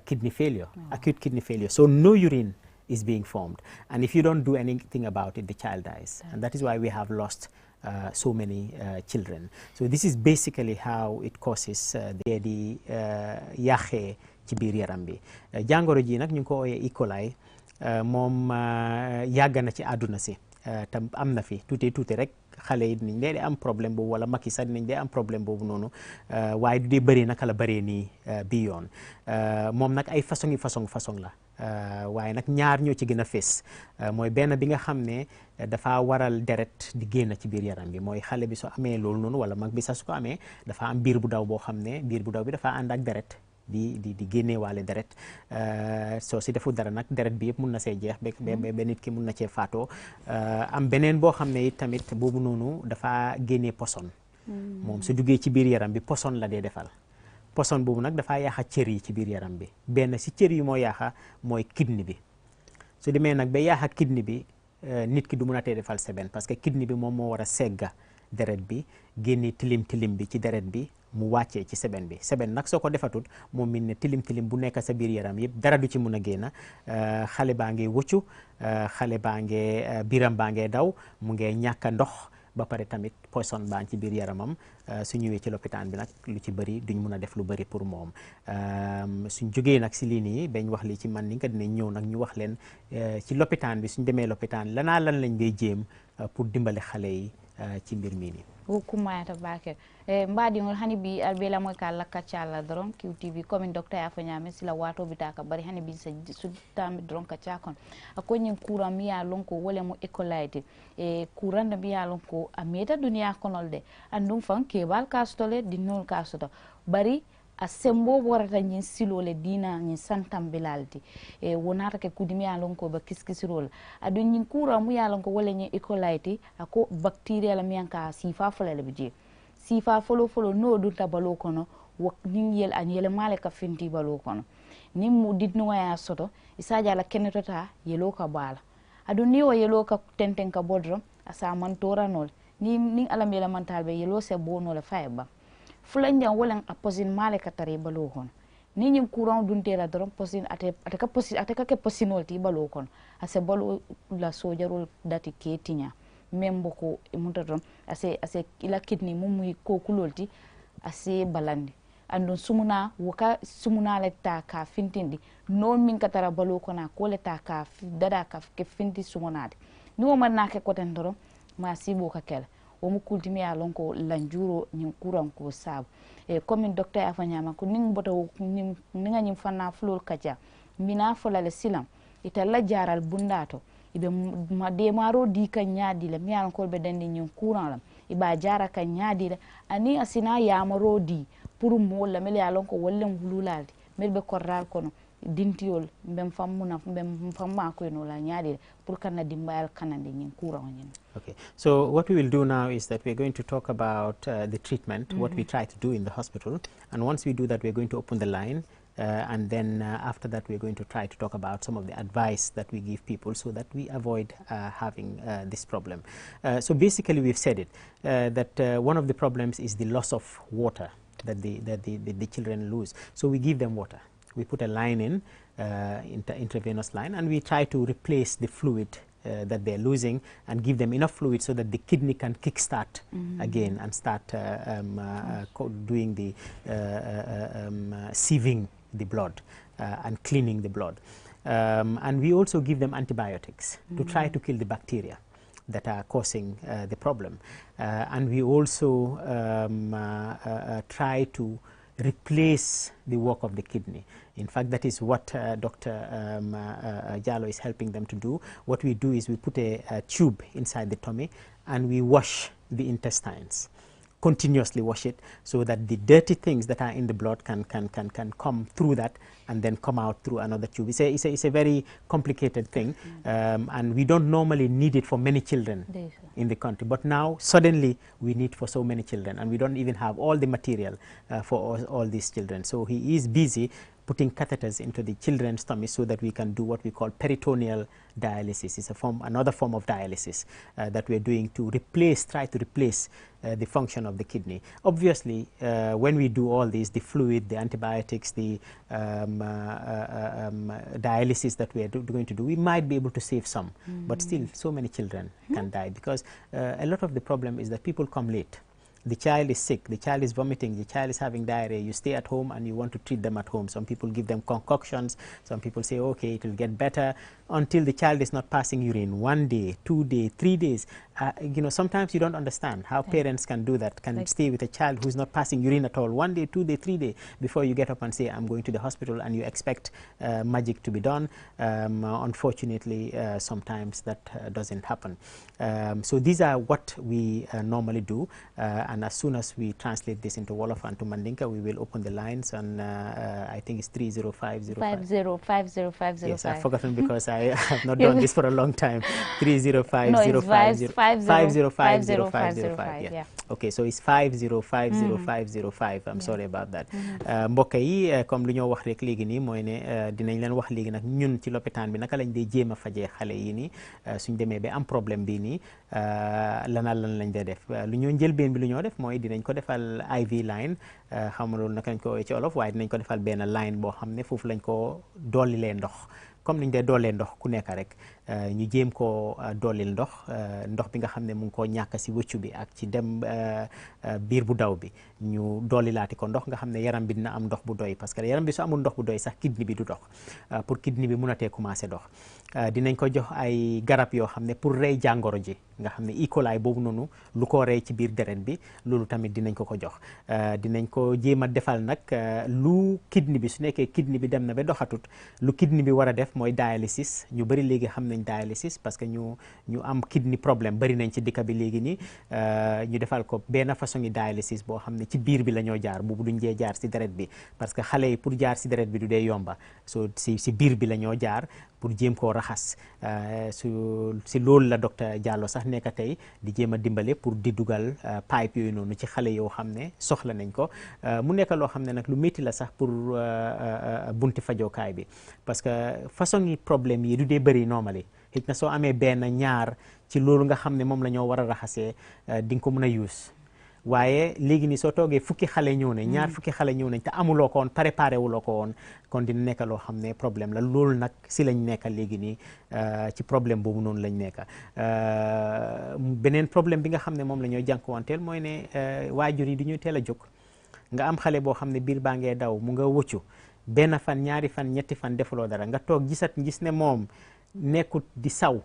kidney failure, acute kidney failure. So no urine is being formed, and if you don't do anything about it, the child dies. And that is why we have lost so many children. So this is basically how it causes di yàqee ci biir yaram bi. Jàngoro ji nag ñu ngi ko ooyee E. coli moom yàgg na ci àdduna si tam am na fi tuuti rek xale yi dinañ dee am problème boobu, wala mag yi sax dinañ dee am problème boobu noonu, waaye du dee bëri naka la bëree nii bi yoon. Moom nag ay façon la, waaye nag ñaar ñoo ci gën a fés. Mooy benn bi nga xam ne dafa waral deret di génn ci biir yaram bi, mooy xale bi su amee loolu noonu, wala mag bi sax su ko amee dafa am biir bu daw boo xam ne biir bu daw bi dafa ànd ak deret di génne waale deret. Soo si defu dara nag deret bi yëpp mun na see jeex ba nit ki mun na cee faatoo. Am beneen boo xam ne tamit boobu noonu dafa génnee poson. Moom su duggee ci biir yaram bi poson la dee defal. Poson boobu nag dafa yaaxa cër yi ci biir yaram bi. Benn si cër yi moo yaaxa mooy kidney bi. su demee nag ba yaaxa kidney bi, nit ki du mun a tee defal seben, parce que kidney bi moom moo war a segga deret bi, génne tilim bi ci deret bi, mu wàccee ci seben bi. Seben nag soo ko defatut moom min ne tilim bu nekk sa biir yaram yëpp dara du ci mun a génn. Xale baa ngi wëccu, xale baa ngi biram baa ngi daw, mu ngi ñàkk ndox, ba pare tamit poison baa ngi ci biir yaramam. Su ñëwee ci lopitaan bi nag lu ci bëri duñ mun a def lu bëri pour moom. Suñ jógee nag si lii nii bañ wax li ci man ni nga dinañ ñëw nag ñu wax leen ci lopitaan bi, suñ demee lopitaan lan lañ ngay jéem pour dimbale xale yi ci mbir mii nii. Kumayata bake mbaɗigol hani bi albela moy ka lakkacalla doron QTV komin docteur ya fanyame sila wato bitaka bari hani bi sa sudtambi doron kacca kon akonyin courant mi ya lonko wole mo écolaité e courant da mi ya lonko ameta duniya konol de andum fan kebal kastole dinol kasto bari a sembo warata ñin silole dina ñin santam belalti e wonata ke kudimi yalon ko ba kiskisirol adu ñin kura mu yalon ko wala ñin écolaité ako bacteria la miyanka sifa fulale bije sifa folo no dunta balo kono wak nin yel an yele male ka finti balo kono nin mu didno ya soto isaja la kenetota yelo ka bala adu ni wo yelo ka tenten ka bodro asa man toranol ni alam yela mantal be yelo se bono la fayba fulanjan wolen a posin male ka tare balo hon ni nyim courant duntela doron posin ate ka ke posinol ti balo kon ase balo la sojarul dati ketinya membo ko mutadon ase ila kidney mum ko kulolti ase balandi andon sumuna woka sumuna le ta ka fintindi no min ka tara balo kona ko le ta ka dada ka ke finti sumunade ni wo man na ke ko ten doron ma sibo ka kel o mu kultimi ya lonko lanjuro ñin kuran ko sabu e comme docteur afanyama ko ning boto ninga ñim fanna flor kaja mina folale silam italla jaral bundato ibe ma de maro di kan nyaadi le miyan ko be dandi ñin kuran lam iba jara kan nyaadi le ani asina ya maro di pour mo la mel ya lonko wollem wululaldi mel be korral kono dintiol mbem fammuna mbem famma ko no la nyaadi pour kana dimbayal kanande ñin kuran ñin. Okay, so what we will do now is that we're going to talk about the treatment, what we try to do in the hospital, and once we do that we're going to open the line, and then after that we're going to try to talk about some of the advice that we give people so that we avoid having this problem. So basically we've said it, that one of the problems is the loss of water that the children lose. So we give them water. We put a line in, intravenous line, and we try to replace the fluid that they're losing and give them enough fluid so that the kidney can kickstart again and start doing the sieving the blood and cleaning the blood. And we also give them antibiotics to try to kill the bacteria that are causing the problem. And we also try to replace the work of the kidney. In fact, that is what Dr. Jallow is helping them to do. What we do is we put a tube inside the tummy and we wash the intestines, continuously wash it so that the dirty things that are in the blood can come through that and then come out through another tube. It's a very complicated thing, and we don't normally need it for many children in the country, but now suddenly we need for so many children, and we don't even have all the material for all these children. So he is busy putting catheters into the children's tummy so that we can do what we call peritoneal dialysis. It's another form of dialysis that we're doing to try to replace the function of the kidney. Obviously, when we do all these, the fluid, the antibiotics, the dialysis that we are going to do, we might be able to save some, but still so many children can die, because a lot of the problem is that people come late. The child is sick, the child is vomiting, the child is having diarrhea, you stay at home and you want to treat them at home. Some people give them concoctions, some people say, okay, it will get better, until the child is not passing urine 1 day, 2 days, 3 days. You know, sometimes you don't understand how parents can do that, can stay with a child who's not passing urine at all 1 day, 2 days, 3 days, before you get up and say, I'm going to the hospital, and you expect magic to be done. Unfortunately, sometimes that doesn't happen. So these are what we normally do, and as soon as we translate this into Wolof and to Mandinka, we will open the lines, and I think it's 30505. 5050. Yes, I've forgotten because I have not done this for a long time. 30505. No, it's 5050. Yeah. Okay, so it's 5050505. I'm sorry about that. Mbokk yi comme lu ñoo wax rek léegi nii mooy ne dinañ leen wax léegi nag ñun ci lopitaan bi naka lañ dee jéem a fajee xale yi nii suñ demee ba am problème bi nii lan lañ dee def. Lu ñoo njëlbeen bi lu ñoo def mooy dinañ ko defal IV line, xam nga loolu naka lañ ko woowee ci olof, waaye dinañ ko defal benn line boo xam ne foofu lañ ko dolli lee ndox. comme niñ dee doolee ndox ku nekk rek ñu jéem koo doolil ndox bi nga xam ne mu ngi koo ñàkk si wëccu bi ak ci dem biir bu daw bi, ñu doolilaati ko ndox nga xam ne yaram bi dina am ndox bu doy, parce que yaram bi su amul ndox bu doy sax kidney bi du dox. Pour kidney bi munatee commencé dox, dinañ ko jox ay garab yoo xam ne pour rey jàngoro ji nga xam ne E. coli boobu noonu lu ko rey ci biir deret bi, loolu tamit dinañ ko jox. Dinañ ko jéem a defal nag lu kidney bi su nekkee kidney bi dem na ba doxatut, lu kidney bi war a def mooy dialysis. Ñu bëri léegi xam nañ dialysis parce que ñu am kidney problème bëri nañ ci dëkk bi léegi nii. Ñu defal ko benn façon yi dialysis boo xam ne ci biir bi la ñoo jaar, boobu duñ dee jaar si deret bi, parce que xale yi pour jaar si deret bi du dee yomba, so si biir bi la ñoo jaar pour jéem koo raxas. Si loolu la docteur Diallo sax nekk tey di jéem a dimbale pour di dugal pipe yooyu noonu ci xale yoo xam ne soxla nañ ko. Mu nekk loo xam ne nag lu métti la sax pour bunti fajookaay bi, parce que façon yi problème yi du dee bëri normally. Xëy na soo amee benn ñaar ci loolu nga xam ne moom la ñoo war a raxasee di nga ko mën a use, waaye léegi nii soo toogee fukki xale ñëw nañ, ñaar fukki xale ñëw nañ te amuloo ko woon, préparé wuloo ko woon, kon dina nekk loo xam ne problème la. loolu nag si lañ nekk léegi nii, ci problème boobu noonu lañ nekk. Beneen problème bi nga xam ne moom la ñoo jànkuwanteel mooy ne waajur yi du ñuy teel a jóg. Nga am xale boo xam ne biir baa ngee daw, mu nga wëccu benn fan, ñaari fan, ñetti fan defuloo dara, nga toog gis ne moom nekkut di saw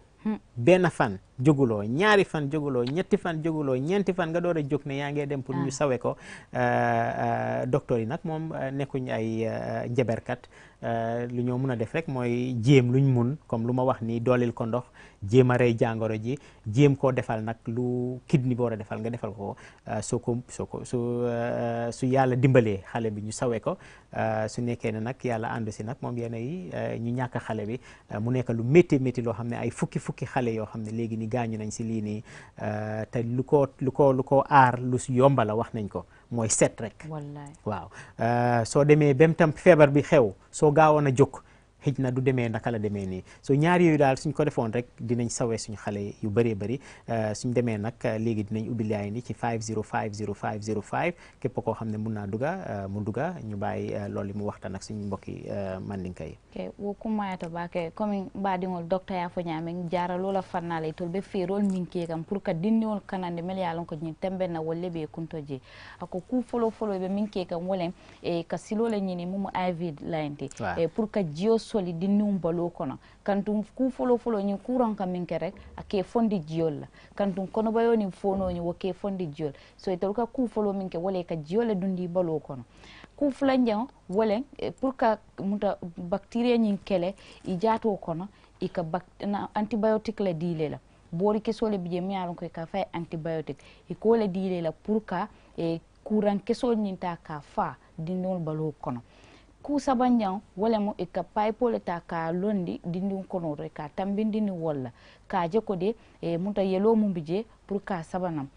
benn fan jóguloo, ñaari fan jóguloo, ñetti fan jóguloo, ñeenti fan nga door a jóg ne yaa ngee dem pour ñu sawe ko. Docteur yi nag moom nekkuñ ay njaberkat, lu ñoo mun a def rek mooy jéem luñ mun, comme lu ma wax nii, doolil ko ndox, jéem a rey jàngoro ji, jéem koo defal nag lu kidney bi war a defal nga defal ko. Su yàlla dimbalee xale bi ñu sawe ko, su nekkee ne nag yàlla àndu si nag moom yenn yi ñu ñàkk xale bi, mu nekk lu métti métti loo xam ne ay fukki xale yoo xam ne léegi ni gaañu nañ si lii nii, te lu ko aar lu si yomba la wax nañ ko, mooy set rek. wallaay waaw. Soo demee bem tam feebar bi xew, soo gaawoon a jóg xëj na du demee naka la demee nii. So ñaar yooyu daal suñ ko defoon rek dinañ sawee suñu xale yu bëree bëri. Suñ demee nag léegi dinañ ubbi line ni ci 5050505 képp koo xam ne mun naa duga mu duga, ñu bàyyi loolu mu waxtaan ak suñu mbokki mandinka yi. wo kumayata bake comme mbaɗigol docteur ya fo ñamen jara lola fannala tol ɓe feerol min ke kam pour que dinniwol kanande mel yalon ko ñin tembenna wolle ɓe kuntoje ako ku folo ɓe min ke kam wolen e ka silole ñini mumo IV laynte e pour que jiyo soli dinniwum balo kono kantum ku folo ñin courant kam min ke rek ake fondi jiyol la kantum kono bayoni fonoñi wo ke fondi jiyol so e tol ka ku folo min ke wole ka jiyole dundi balo kono ku fulanjang wolen pour que muta bacteria ñin kele i jaato kono i ka antibiotique la diile la boori kesole bije mi yalon ko ka fay antibiotique i ko la diile la pour que courant kesol ñin ta ka fa dindol balo kono ku sabanjang wala mo e ka pipe ta ka londi dindum kono re ka tambindi ni wala ka je ko de muta yelo mum bije pour ka sabanam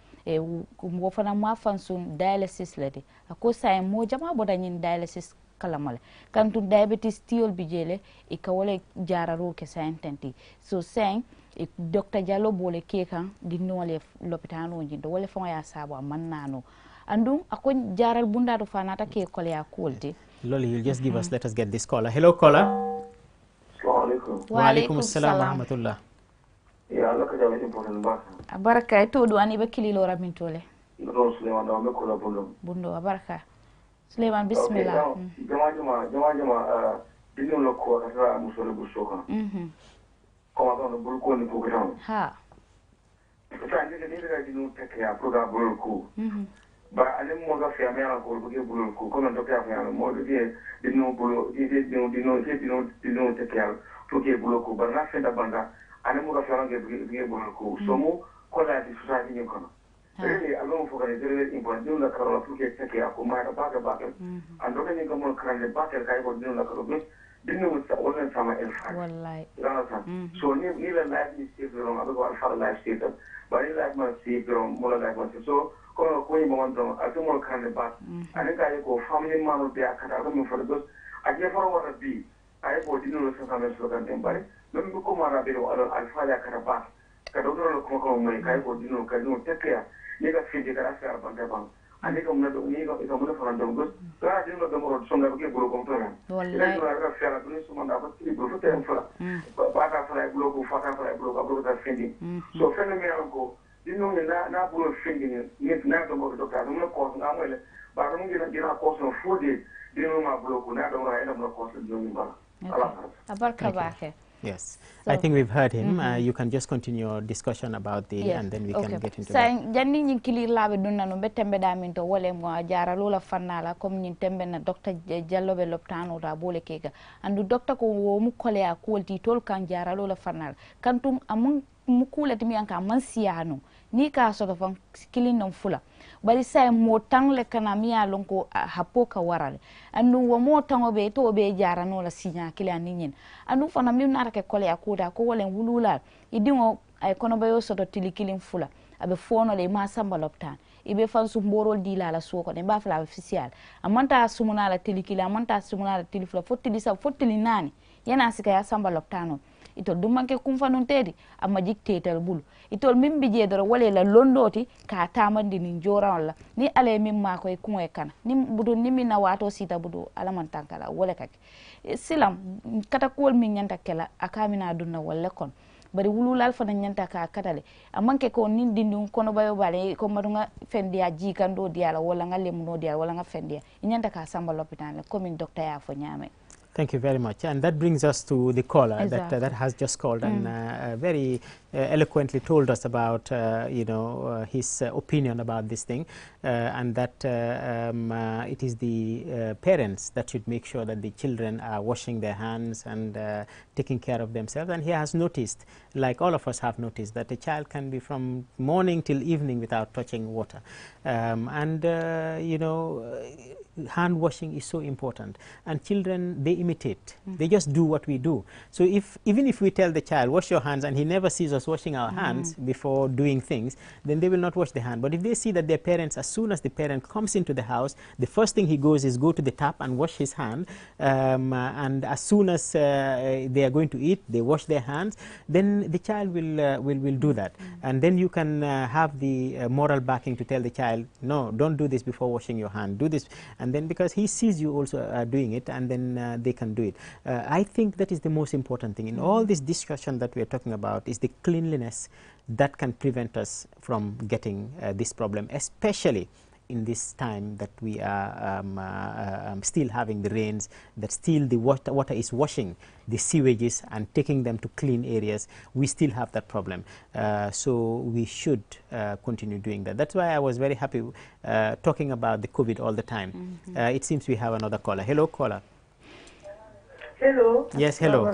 wo fana ma fansun dialysis lati ako say mo jama boda nyin dialysis kalamale kantu diabetes tiol bijele e ka wala jararo ke saintenti so saying e Dr. Jallow bole kekan di nole lopitano jindo wala fon ya sabo mannano andum akon jaral bunda do fanata ke kole ya kolti Loli, you'll just give us, let us get this caller. Hello, caller. Wa alaikum assalam wa rahmatullah. Ya Allah ka jabe important ba. Abaraka to do ani be kililo rabintole. Ndo Suleiman da me ko la bundo abaraka. Suleiman bismillah. Jama dinu lo ko ka musole bu soka. Ko ma don bul ko ni program. Ha. Sa ni ga dinu take ya program bul ko. Ba ale mo ga fi amena ko bu ke bul ko ko non to ka fa mo de dinu bul dinu take ya to ke bul ko ba na fe da banda ale mo ga fi ran ke bul ko so mo ko la di society ni kono. Really, along for the very important la karola puke take ya ko ma da ba ando ne ga mo kan le ba ka kai ko dinu la karola dinu sa wannan sama elfa wallahi so ni la life ni se ro ma ko alfa life state ba ni life ma se ro mo la life ma so ko ni mo ndo a to mo kan le ba ani ka ko family ma no be akata ko mo for the a je for wara bi ay ko dinu sa sama so kan dem bare même ko ma rabe ro alfa ya kara ba ka do ro ko mai kai ko dinu ka dinu take ya ni ga fi de ka sa ba da ba ani ko mo do ni ga ko mo fa ndo go ra dinu do mo so nga ke bulu ko to wallahi ila ga fi ala dinu so ma da ba ti bulu te en fala ba ka fala bulu ko fa ka fala bulu ka bulu ta fendi so fene me ko dinu na bulu fendi ni na do mo do ka do mo ko na mo le ba ko mo dina ko so fudi dinu ma bulu ko na do ra ina mo ko so dinu ba abarka bake. Yes, so I think we've heard him. You can just continue your discussion about the, and then we can get into that. Janni ñi kilir labe dunna no betembe da min to wole mo jara lola fannala comme ñi tembe na Dr. Jallow be loptano da bole kega andu docteur ko wo mu kole a kolti tol kan jara lola fannala kantum amun mu kulati mi anka man siyano ni ka so to fan kilin non fula bari say mo tangle kana mi ya lonko hapo ka warale andu wo mo tango be to be jara no la sinya kila ninyin andu fana mi na ke kole akuda ko wolen wulula idingo ay kono bayo so to tilikilin fula abe fono le ma samba loptan ibe fan su mborol di la soko ne ba fla official amanta sumuna la tilikila amanta sumuna la tilifla fotili sa fotili nani yana sika ya samba loptano itol dumanke kumfanun tedi amma jiktetal bulu itol min bije doro wale la londoti ka tamandi ni jora wala ni ale min ma koy kumoy kana ni budu ni min na wato sita budu alaman tankala wala kake silam kata kol min nyanta kala akamina dunna wala kon bari wululal fana nyanta ka katale amanke ko nin dindum kono bayo bale ko madunga fendia jikando diala wala nga lemno diala wala nga fendia nyanta ka samba l'hôpital ko min docteur ya fo nyame. Thank you very much. And that brings us to the caller that has just called and very eloquently told us about, his opinion about this thing and that it is the parents that should make sure that the children are washing their hands and taking care of themselves. And he has noticed, like all of us have noticed, that a child can be from morning till evening without touching water. Hand washing is so important, and children, they imitate. They just do what we do. So even if we tell the child wash your hands and he never sees us washing our hands before doing things, then they will not wash their hand. But if they see that their parents, as soon as the parent comes into the house, the first thing he goes is go to the tap and wash his hand, and as soon as they are going to eat, they wash their hands, then the child will do that. And then you can have the moral backing to tell the child, no, don't do this before washing your hand, do this. And then because he sees you also doing it, and then they can do it. I think that is the most important thing in all this discussion that we are talking about, is the cleanliness that can prevent us from getting this problem, especially in this time that we are still having the rains, that still the water is washing the sewages and taking them to clean areas. We still have that problem. So we should continue doing that. That's why I was very happy talking about the COVID all the time. It seems we have another caller. Hello, caller. Hello. Yes, hello.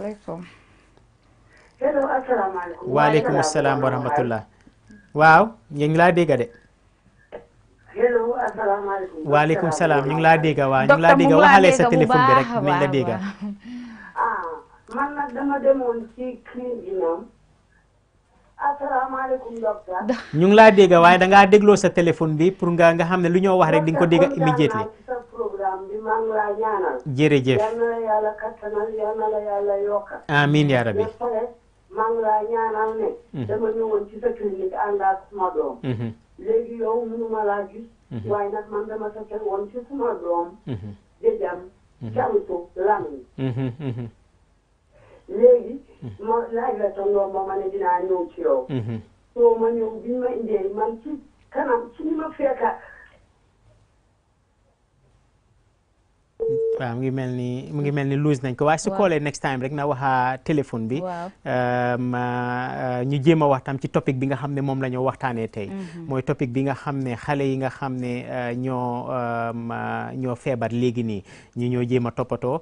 Hello, assalamu alaikum. Wa alaikum assalam wa rahmatullah. Wow, ñu ngi laa dégg de. Hello, assalamu alaikum. Wa alaikum salam, ñu ngi laa dégg waa ñu ngi laa dégg waxalee sa téléphone bi rek nañ la dégg. Man nag dama demoon ci clinique bi ñoom. Assalamu alaikum docteur. ñu ngi laa dégg waaye da ngaa dégloo sa téléphone bi pour nga xam ne lu ñoo wax rek di nga ko dégg immediately. Sa programme bi maa ngi laa ñaanal. jërëjëf yal na la yàlla kattanal yal na la yàlla yokka. amiin yaa rabbi. ba pare maa ngi laa ñaanal ne. dama ñëwoon ci sa clinique ànd ak suma doom. léegi yow mënuma laa gis. waaye nag man dama sa fekk woon ci suma doom. jëjam camtu lamiñ. léegi ma laaj la tondoom ba ma ne dinaa ñëw ci yow. soo ma ñëw bi ma indee man ci kanam ci ni ma fekka. waaw mu ngi mel ni lose nañ ko waaye su koolee next time rek na waxa téléphone bi ñu jéem a waxtaan ci topic bi nga xam ne moom la ñoo waxtaanee tey mooy topic bi nga xam ne xale yi nga xam ne ñoo feebar léegi nii ñi ñoo jéem a toppatoo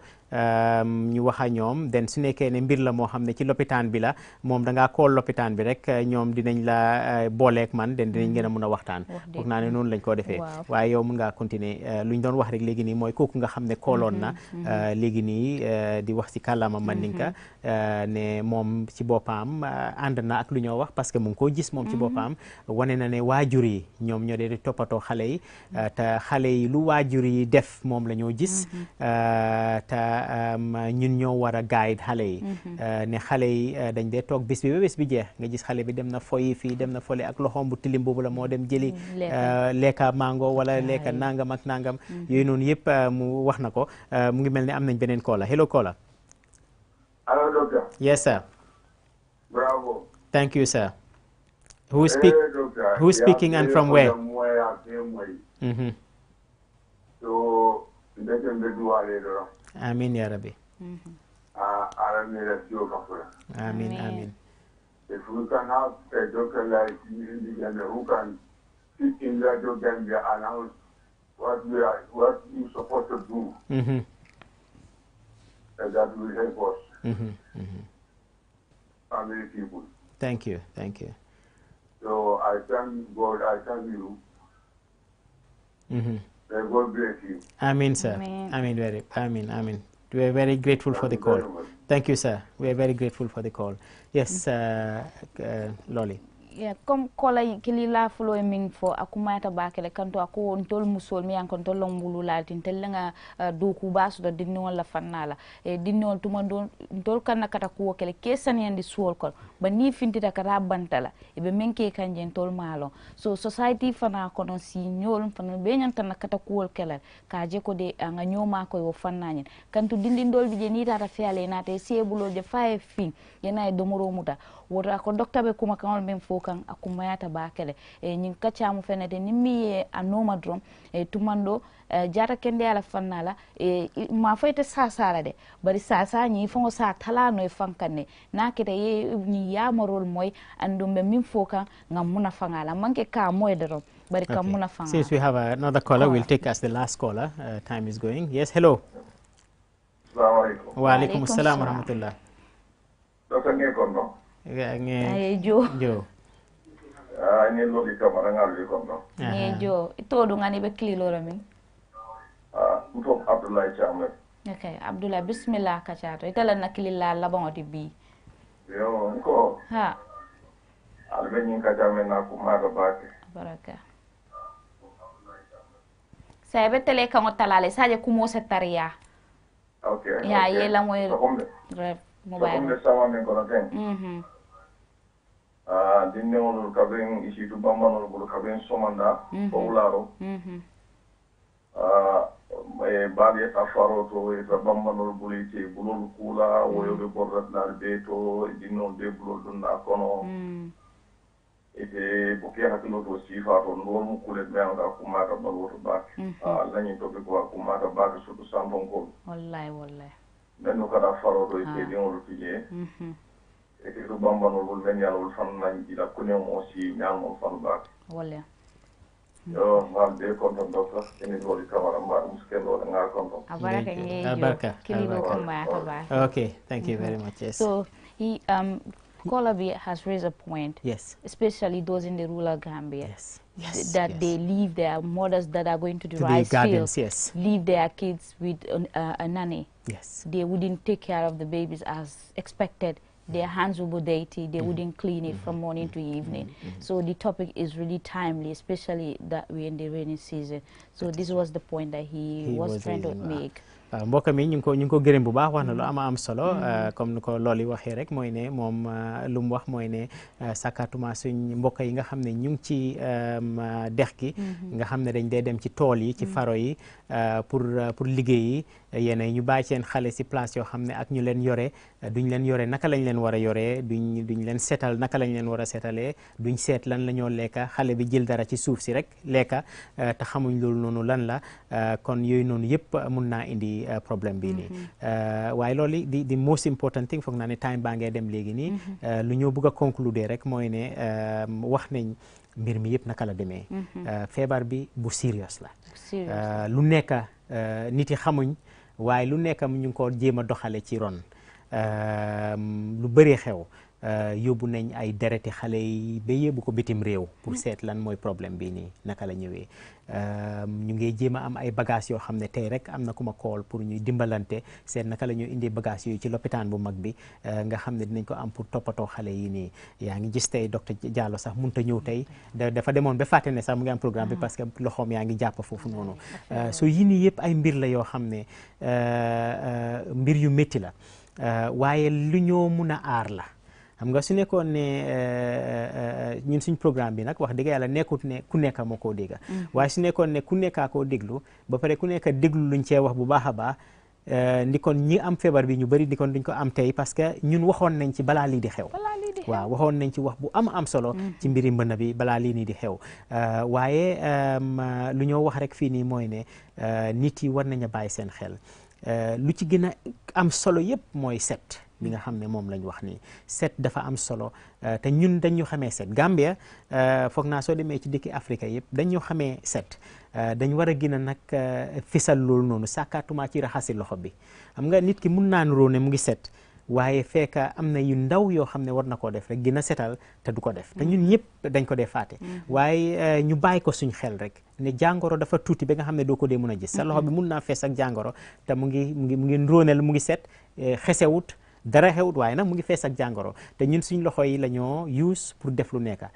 ñu wax a ñoom den su nekkee ne mbir la moo xam ne ci lopitaan bi la moom da ngaa kool lopitaan bi rek ñoom dinañ la booleek man den dinañ gën a mun a waxtaan foog naa ne noonu lañ ko defee waaye yow mun ngaa continuer luñ doon wax rek léegi nii mooy kooku nga xam ne kooloon na léegi nii di wax ci kàllaama Mandinka ne moom ci boppam ànd na ak lu ñoo wax parce que mu ngi koo gis moom ci boppam wane na ne waajur yi ñoom ñoo dee di toppatoo xale yi te xale yi lu waajur yi def moom la ñoo gis te ñun ñoo war a guide xale yi ne xale yi dañ dee toog bés bi ba bés bi jeex nga gis xale bi dem na foyi fii dem na fole ak loxoom bu tilim boobu la moo dem jëli lekka mango wala lekka nangam ak nangam yooyu noonu yëpp mu wax na ko mu ngi mel ne am nañ beneen caller hello caller. Hello doctor. Yes sir. Bravo. Thank you sir. Who's speaking and from where? So Amin ya Rabbi. Amin, amin. If we can have a doctor like you who can sit in that doctor and announce what you're supposed to do, and that will help us. Family people. Thank you. So I thank God, I thank you. May God bless you. Amen, sir. Amen. Amen. We are very grateful for the call. Thank you, sir. We are very grateful for the call. Yes, Lolly. Yeah, comme kola kili la fulo e ming fo akumata bakele kanto ako ntol musol mi an kanto lombulu latin telenga doku basu do dinno la fannala e dinno tumando ntol kanna kata ko kele kesani andi suol ko ba ni fintita kata bantala e be menke kanje ntol malo so society fana kono si nyol fana be nyanta na kata ko kele ka je ko de nga nyoma ko yo fannani kanto dindindol bi je ni tata fiale na te sebulo je fae fi yena e domoro muta wota ko docteur be kuma kan men fo kan akumayata bakele e nyin kacamu fenete nimmi a noma drom e tumando jara kende ala fannala e ma fayte sasara de bari sasa nyi fongo sa talano e fankane na kete ye ni yamarol moy andumbe min fo kan ngam muna fangala manke ka moy drom bari kam muna fangala. Since we have another caller, we'll take as the last caller. Time is going. Yes, hello. Assalamu alaikum. Wa alaikum assalam wa rahmatullah. Doctor Ngekondo. Jo. Ni lodi kamara ngal kondo. Jo. Ito do ngani be klilo rami. Uto Abdullah Chamle. Okay, Abdullah bismillah kachato. Itala nakilila labangoti bi. Yo, ko. Ha. Albenyin kachame na kumara bake. Baraka. Sabe tele kan otalale saje kumo setaria. Okay. Ya yela moy mobile. Sama men kono ten. Dinne onul kabin isi tu bambanol bulu kabin somanda bawlaro. Baadi eta faro to eta bambanol bulu ite bulol kula woyobe borrat nar be to dinno de bulol dunna kono. Ite buke hakilo to sifa to ndol mu kule benga kumaka balwoto bak. Lanyi to be ko kumaka bak so to sambon ko. Wallahi. Nenu kada faro to ite dinol tije. Ete do bambanol bul ben yalol fan nañ di la kunem aussi ñamol fan bak. Wallahi. Yo, mal de konton doctor, ini doli kamera mbar muskelo ngal konton. Abaraka ngejo. Kililo kumaka ba. Okay, thank you very much. Yes. So he Kolabi has raised a point. Yes. Especially those in the rural Gambia. Yes. That they leave their mothers that are going to the rice gardens, fields. Leave their kids with a nanny. Yes. They wouldn't take care of the babies as expected their hands will be dirty, they wouldn't clean it from morning to evening. So the topic is really timely, especially that we're in the rainy season. So this was the point that he was trying to make. mbokk mi ñu ngi ko gërëm bu baax wax na lu am solo comme ni ko loolu waxee rek mooy ne moom lu mu wax mooy ne sakatuma suñ mbokk yi nga xam ne ñu ngi ci dex gi nga xam ne dañ dee dem ci tool yi ci faro yi pour liggéey yi yéen ñu bàyyi seen xale si place yoo xam ne ak ñu leen yore duñ leen yore naka lañ leen war a yoree duñ leen seetal naka lañ leen war a seetalee duñ seet lan la ñoo lekka xale bi jël dara ci suuf si rek lekka te xamuñ loolu noonu lan la kon yooyu noonu yëpp mun naa indi problème bii nii waaye loolu di most important thing foog naa ne time baa ngee dem léegi nii lu ñoo bëgg a conclure rek mooy ne wax nañ mbir mi yëpp naka la demee feebar bi bu serious la lu nekk nit yi xamuñ waaye lu nekk ñu ngi ko jéem a doxale ci ron lu bëree xew yóbbu nañ ay dereti xale yi ba yóbbu ko bitim réew pour seet lan mooy problème bi nii naka la ñëwee ñu ngi jéem a am ay bagages yoo xam ne tey rek am na ku ma call pour ñuy dimbalante seet naka la ñuy indi bagages yooyu ci lopitaan bu mag bi nga xam ne dinañ ko am pour toppatoo xale yi nii yaa ngi gis tey docteur Diallo sax mënut a ñëw tey dafa demoon ba fàtte ne sax mu ngi am programme bi parce que loxoom yaa ngi jàpp foofu noonu so yi nii yëpp ay mbir la yoo xam ne mbir yu métti la waaye lu ñoo mun a aar la xam nga su nekkoon ne ñun suñ programme bi nag wax dëgg yàlla nekkut ne ku nekk moo koo dégga waaye su nekkoon ne ku nekkaa koo déglu ba pare ku nekk déglu luñ cee wax bu baax a baax ndi kon ñi am feebar bi ñu bëri ndi kon duñ ko am tey parce que ñun waxoon nañ ci balaa lii di xew waaw waxoon nañ ci wax bu am solo ci mbiri mbënn bi balaa lii nii di xew waaye lu ñoo wax rek fii nii mooy ne nit yi war nañ a bàyyi seen xel lu ci gën a am solo yëpp mooy set bi nga xam ne moom lañ wax nii set dafa am solo te ñun dañu xamee set Gambia foog naa soo demee ci dëkki Afrique yëpp dañu xamee set dañ war a gën a nag fisal loolu noonu sàkkaatuma ci raxasi loxo bi xam nga nit ki mun naa nuroo ne mu ngi set waaye fekk am na yu ndaw yoo xam ne war na koo def rek gën a setal te du ko def te ñun ñëpp dañ ko dee faate waaye ñu bàyyi ko suñ xel rek ne jàngoro dafa tuuti ba nga xam ne doo ko dee mun a gis sa loxo bi mun naa fees ak jàngoro te mu ngi nróonel mu ngi set xesewut dara xewut waaye nag mu ngi fees ak jàngoro te ñun suñ loxo yi la ñoo use pour def lu nekka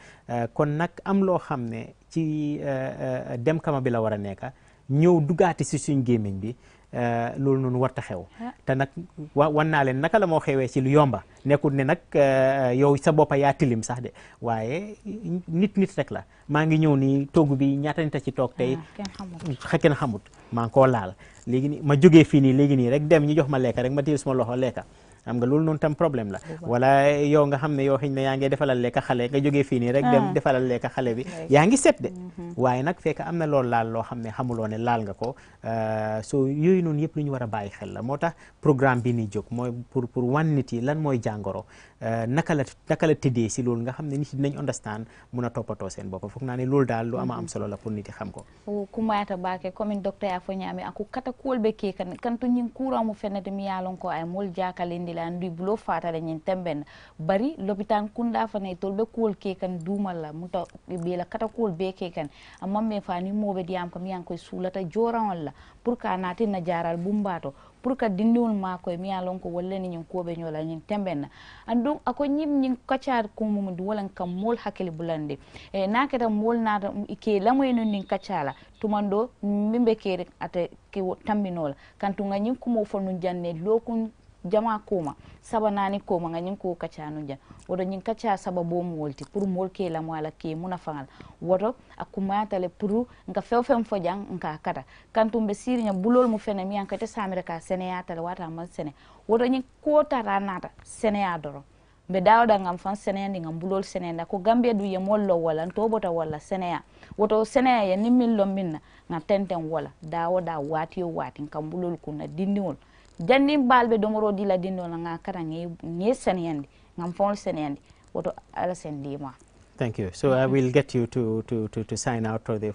kon nag am loo xam ne ci dem kama bi la war a nekka ñëw dugaati si suñ gémmiñ bi loolu noonu warta xew te nag wan naa leen naka la moo xewee ci lu yomba nekkul ne nag yow sa boppa yaa tilim sax de waaye nit rek la maa ngi ñëw ni togg bi ñaata nit a ci toog tey kenn xamut maa ngi koo laal léegi ni ma jógee fii nii léegi nii rek dem ñu jox ma lekka rek ma téye suma loxo lekka xam nga loolu noonu tam problème la wala yow nga xam ne yow xëy na yaa ngi defalal lekka xale nga jógee fii nii rek dem defalal lekka xale bi yaa ngi set de waaye nag fekk am na loolu laal loo xam ne xamuloo ne laal nga ko so yooyu noonu yëpp lu ñu war a bàyyi xel la moo tax programme bi ni jóg mooy pour wan nit yi lan mooy jàngoro naka la tëddee si loolu nga xam ne nit yi dinañ understand mun a toppatoo seen bopp foog naa ne loolu daal lu ama am solo la pour nit yi xam ko kumayata bake komin docteur afo ñaami aku kata kuolbe ke kanto ñin kuramu fenete mi yalon ko ay mol jakalindi la ndu bulo fatale ñin temben bari lopitan kunda fane tolbe kuol ke kan dumal la muta be la kata kuol be ke kan amma me fani mobe diam ko mi yan koy sulata joran la pour ka nati na jaral bumbato pour que dindiwol ma koy mi yalon ko wolle ni ñin kobe ñola ñin temben andu ako ñim ñin kacar ko mum du wolan kam mol hakeli bulande e nakata mol nata ke lamoy non nin kacala tumando mimbe ke rek ate ke tambinola kantu nga ñin ko mo fonu janne lokun jama koma saba nani koma nga ñin ko kacanu jan wodo ñin kaca saba bo mo wolti pour mol ke la wala ke muna fangal wodo akuma tale pour nga fewfem fo jang nka kata kantum be sirinya bulol mu fene mi yankate samira ka seneya tale wata mal sene wodo ñin ko taranata seneya doro be dawda ngam fan seneya ndi ngam bulol seneya ko Gambia du ye mollo wala to bota wala seneya woto seneya ye nimmin lo minna nga tenten wala dawoda wati o wati kam bulol kunna dindiwol janni balbe domoro dila dindo nga kata nge seneyandi ngam fon seneyandi woto ala sen lima. Thank you. So I will get you to sign out from the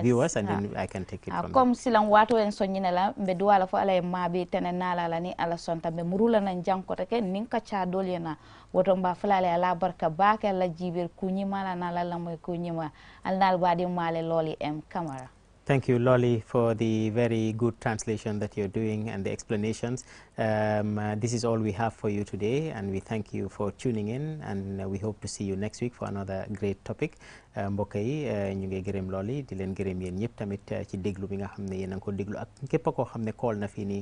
viewers, and then I can take it from there. Comme silang wato en sonyina la mbe duwala fo ala mabe tenenala la ni ala sonta be murula nan janko take ninka cha dolena woto mba fulale ala barka bake la jibir kunyima la nala la moy kunyima al nal badi male loli em camera. Thank you, Lolly, for the very good translation that you're doing and the explanations. This is all we have for you today, and we thank you for tuning in, and we hope to see you next week for another great topic. mbokk yi ñu ngi gërëm Lolly di leen gërëm yéen ñëpp tamit ci déglu bi nga xam ne yéen a ngi ko déglu ak képp koo xam ne call na fii nii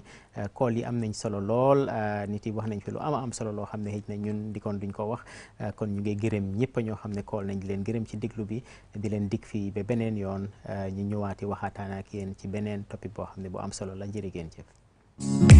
call yi am nañ solo lool nit yi wax nañ fi lu am solo loo xam ne xëj na ñun di kon duñ ko wax kon ñu ngi gërëm ñëpp ñoo xam ne call nañ di leen gërëm ci déglu bi di leen dig fii ba beneen yoon ñu ñëwaati waxataan ak yéen ci beneen topic boo xam ne bu am solo la jërë ngeen jëf